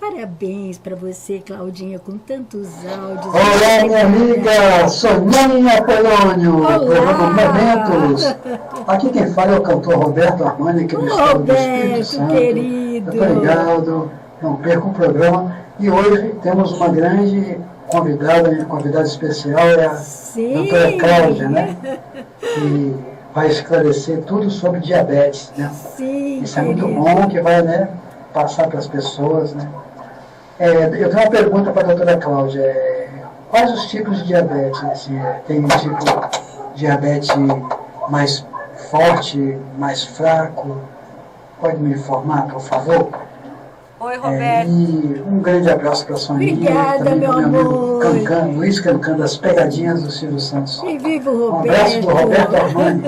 Parabéns para você, Claudinha, com tantos áudios. Olá, minha amiga Soninha Polônio, do programa Momentos. Aqui quem fala é o cantor Roberto Armani, aqui do estado do Espírito Santo. Querido. Muito obrigado, não perca o programa. E hoje temos uma grande convidada especial, é a doutora Cláudia, né? Que vai esclarecer tudo sobre diabetes, né? Sim, isso é muito bom, que vai, né, passar para as pessoas, né? Eu tenho uma pergunta para a doutora Cláudia. Quais os tipos de diabetes? Assim, tem um tipo de diabetes mais forte, mais fraco? Pode me informar, por favor? Oi, Roberto. E um grande abraço para a Soninha. Obrigada, também meu para meu amigo amor. Cancan, Luiz Cancan, das pegadinhas do Silvio Santos. E viva o Roberto. Um abraço para o Roberto Armani.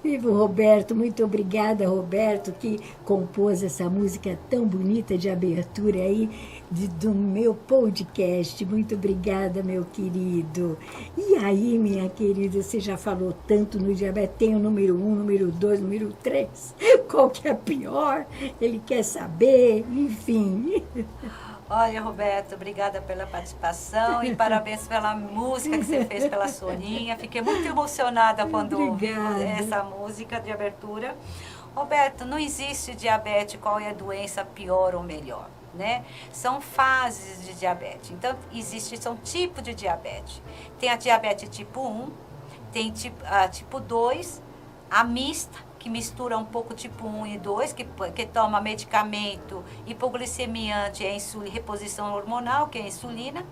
Viva o Roberto, muito obrigada, Roberto, que compôs essa música tão bonita de abertura aí do meu podcast. Muito obrigada, meu querido. E aí, minha querida, você já falou tanto no diabetes, tem o número 1, número 2, número 3, qual que é pior? Ele quer saber, enfim. Olha, Roberto, obrigada pela participação e parabéns pela música que você fez pela Soninha. Fiquei muito emocionada quando ouvi essa música de abertura. Roberto, não existe diabetes, qual é a doença pior ou melhor, né? São fases de diabetes. Então, são tipos de diabetes. Tem a diabetes tipo 1, tem tipo 2, a mista, que mistura um pouco tipo 1 e 2, que toma medicamento hipoglicemiante, reposição hormonal, que é a insulina,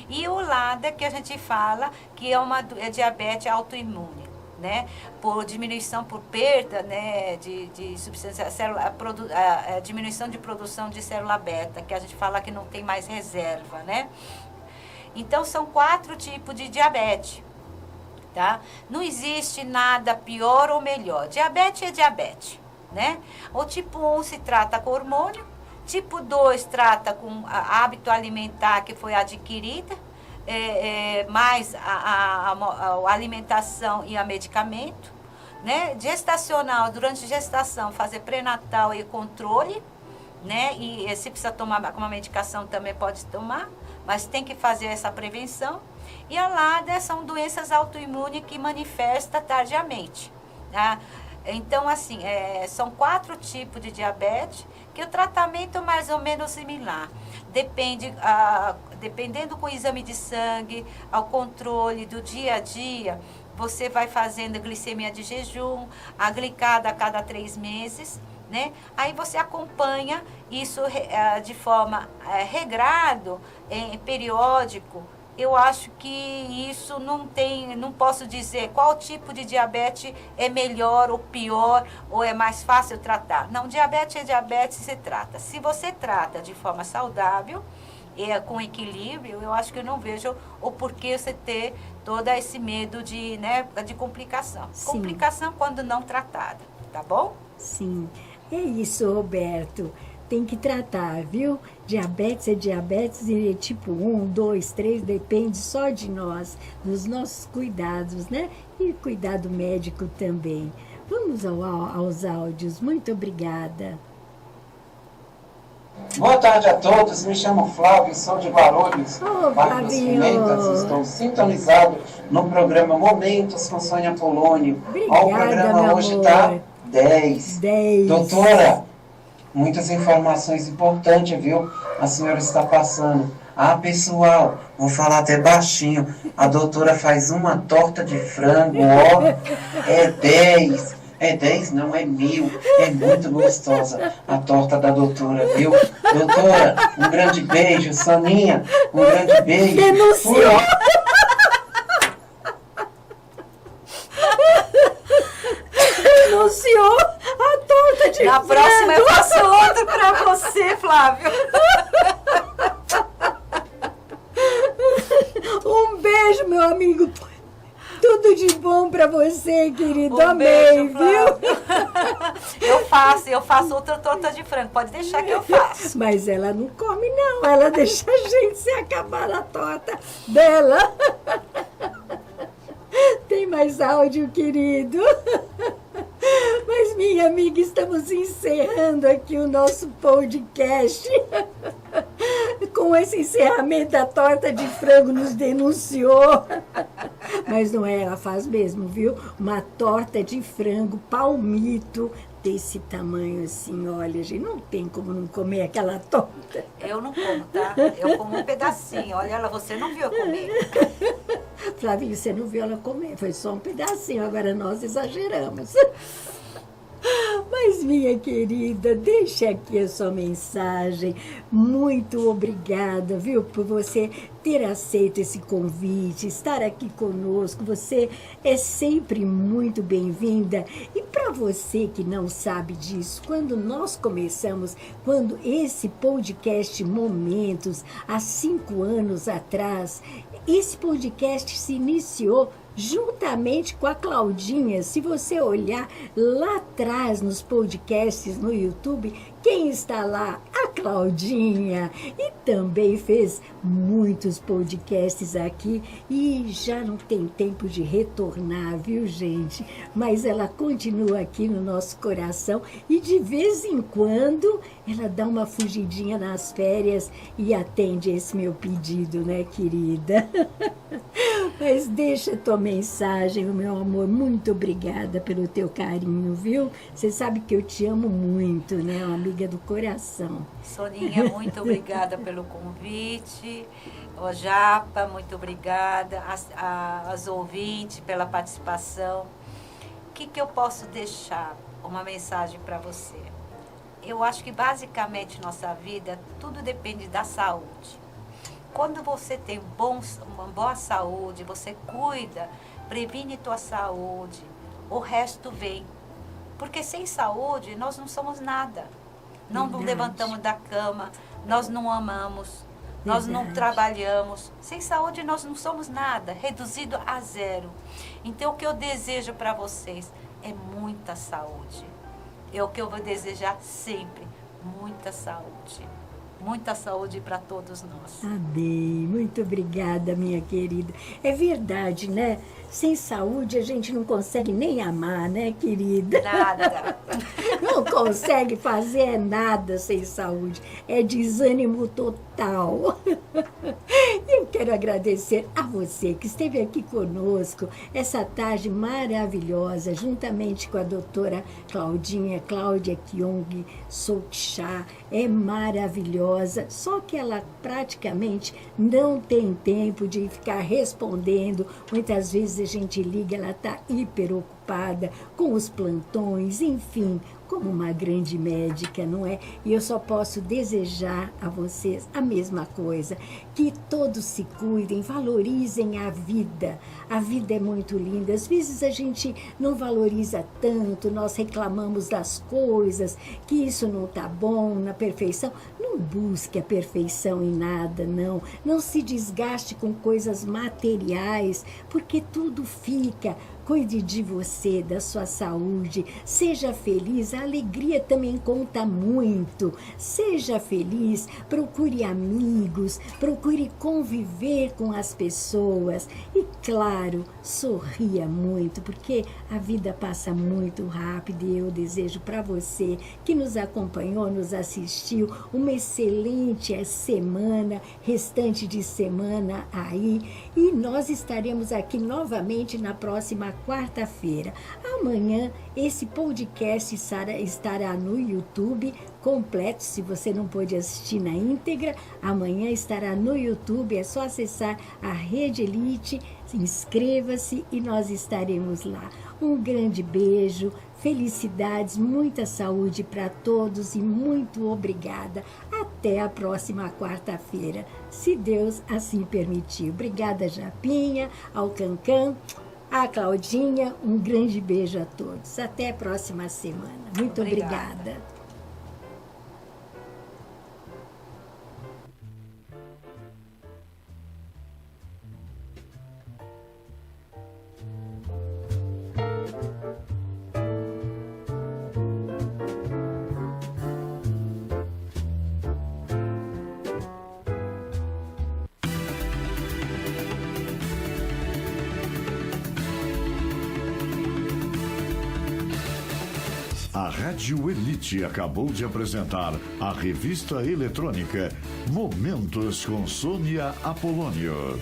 e o LADA, que a gente fala que é diabetes autoimune, né? Por diminuição, por perda, né, de substância, diminuição de produção de célula beta, que a gente fala que não tem mais reserva, né? Então, são 4 tipos de diabetes. Tá? Não existe nada pior ou melhor. Diabetes é diabetes, né? O tipo 1 se trata com hormônio, tipo 2 trata com hábito alimentar que foi adquirida, mais a alimentação e a medicamento, né? Gestacional, durante a gestação, fazer pré-natal e controle, né? E se precisa tomar com uma medicação também pode tomar, mas tem que fazer essa prevenção. E a LADA são doenças autoimunes que manifestam tardiamente. Tá? Então, assim, são 4 tipos de diabetes, que o tratamento é mais ou menos similar. Dependendo com o exame de sangue, ao controle do dia a dia, você vai fazendo glicemia de jejum, a glicada a cada 3 meses, né? Aí você acompanha isso de forma regrado, periódico. Eu acho que isso não posso dizer qual tipo de diabetes é melhor ou pior, ou é mais fácil tratar. Não, diabetes é diabetes, se trata. Se você trata de forma saudável, com equilíbrio, eu acho que eu não vejo o porquê você ter todo esse medo de complicação. Sim. Complicação quando não tratada, tá bom? Sim, é isso, Roberto. Tem que tratar, viu? Diabetes é diabetes e tipo 1, 2, 3, depende só de nós, dos nossos cuidados, né? E cuidado médico também. Vamos aos áudios. Muito obrigada. Boa tarde a todos, me chamo Flávio, sou de Guarulhos, Vale das Pimentas, estou sintonizado no programa Momentos com Sônia Polônio. Obrigada, O programa meu hoje amor. está 10. 10. Doutora, muitas informações importantes, viu? A senhora está passando. Ah, pessoal, vou falar até baixinho. A doutora faz uma torta de frango, ó. É 10. É 10, não, é 1000. É muito gostosa a torta da doutora, viu? Doutora, um grande beijo. Soninha, um grande beijo. Denunciou! Denunciou a torta de Na frango. próxima eu faço outra pra você, Flávio. Um beijo, meu amigo. Tudo de bom pra você, querido. Um Amei, beijo, viu? Eu faço outra torta de frango. Pode deixar que eu faço. Mas ela não come, não. Ela deixa a gente se acabar a torta dela. Tem mais áudio, querido? Mas, minha amiga, estamos encerrando aqui o nosso podcast. Com esse encerramento da torta de frango nos denunciou. Mas não é, ela faz mesmo, viu? Uma torta de frango palmito desse tamanho assim, olha, gente, não tem como não comer aquela torta. Eu não como, tá? Eu como um pedacinho. Olha, ela, você não viu eu comer. Flavinho, você não viu ela comer, foi só um pedacinho, agora nós exageramos. Mas, minha querida, deixa aqui a sua mensagem. Muito obrigada, viu, por você ter aceito esse convite, estar aqui conosco. Você é sempre muito bem-vinda. E para você que não sabe disso, quando nós começamos, quando esse podcast Momentos, há 5 anos atrás, esse podcast se iniciou juntamente com a Claudinha. Se você olhar lá atrás nos podcasts no YouTube, quem está lá? A Claudinha. E também fez muitos podcasts aqui e já não tem tempo de retornar, viu, gente? Mas ela continua aqui no nosso coração e de vez em quando ela dá uma fugidinha nas férias e atende esse meu pedido, né, querida? Mas deixa a tua mensagem, meu amor. Muito obrigada pelo teu carinho, viu? Você sabe que eu te amo muito, né? Uma amiga do coração. Soninha, muito obrigada pelo convite. Ô, Japa, muito obrigada. As ouvintes pela participação. O que eu posso deixar? Uma mensagem para você. Eu acho que basicamente nossa vida, tudo depende da saúde. Quando você tem uma boa saúde, você cuida, previne tua saúde, o resto vem. Porque sem saúde, nós não somos nada. Não nos levantamos da cama, nós não amamos, nós não trabalhamos. Sem saúde, nós não somos nada, reduzido a 0. Então, o que eu desejo para vocês é muita saúde. É o que eu vou desejar sempre, muita saúde. Muita saúde para todos nós. Amém. Muito obrigada, minha querida. É verdade, né? Sem saúde a gente não consegue nem amar, né, querida? Nada. Não consegue fazer nada sem saúde. É desânimo total. Eu quero agradecer a você que esteve aqui conosco essa tarde maravilhosa, juntamente com a doutora Cláudia Kyung Sokcha. É maravilhosa, só que ela praticamente não tem tempo de ficar respondendo. Muitas vezes a gente liga, ela está hiper ocupada com os plantões, enfim, como uma grande médica, não é? E eu só posso desejar a vocês a mesma coisa, que todos se cuidem, valorizem a vida. A vida é muito linda. Às vezes a gente não valoriza tanto, nós reclamamos das coisas, que isso não está bom, na perfeição. Não busque a perfeição em nada, não. Não se desgaste com coisas materiais, porque tudo fica. Cuide de você, da sua saúde, seja feliz, a alegria também conta muito. Seja feliz, procure amigos, procure conviver com as pessoas e, claro, sorria muito, porque a vida passa muito rápido e eu desejo para você que nos acompanhou, nos assistiu, uma excelente semana, restante de semana aí, e nós estaremos aqui novamente na próxima quarta-feira. Amanhã esse podcast estará no YouTube completo. Se você não pôde assistir na íntegra, amanhã estará no YouTube. É só acessar a Rede Elite, inscreva-se e nós estaremos lá. Um grande beijo, felicidades, muita saúde para todos e muito obrigada. Até a próxima quarta-feira, se Deus assim permitir. Obrigada, Japinha, ao Cancan, a Claudinha, um grande beijo a todos. Até a próxima semana. Muito obrigada. A Rádio Elite acabou de apresentar a revista eletrônica Momentos com Sônia Apolônio.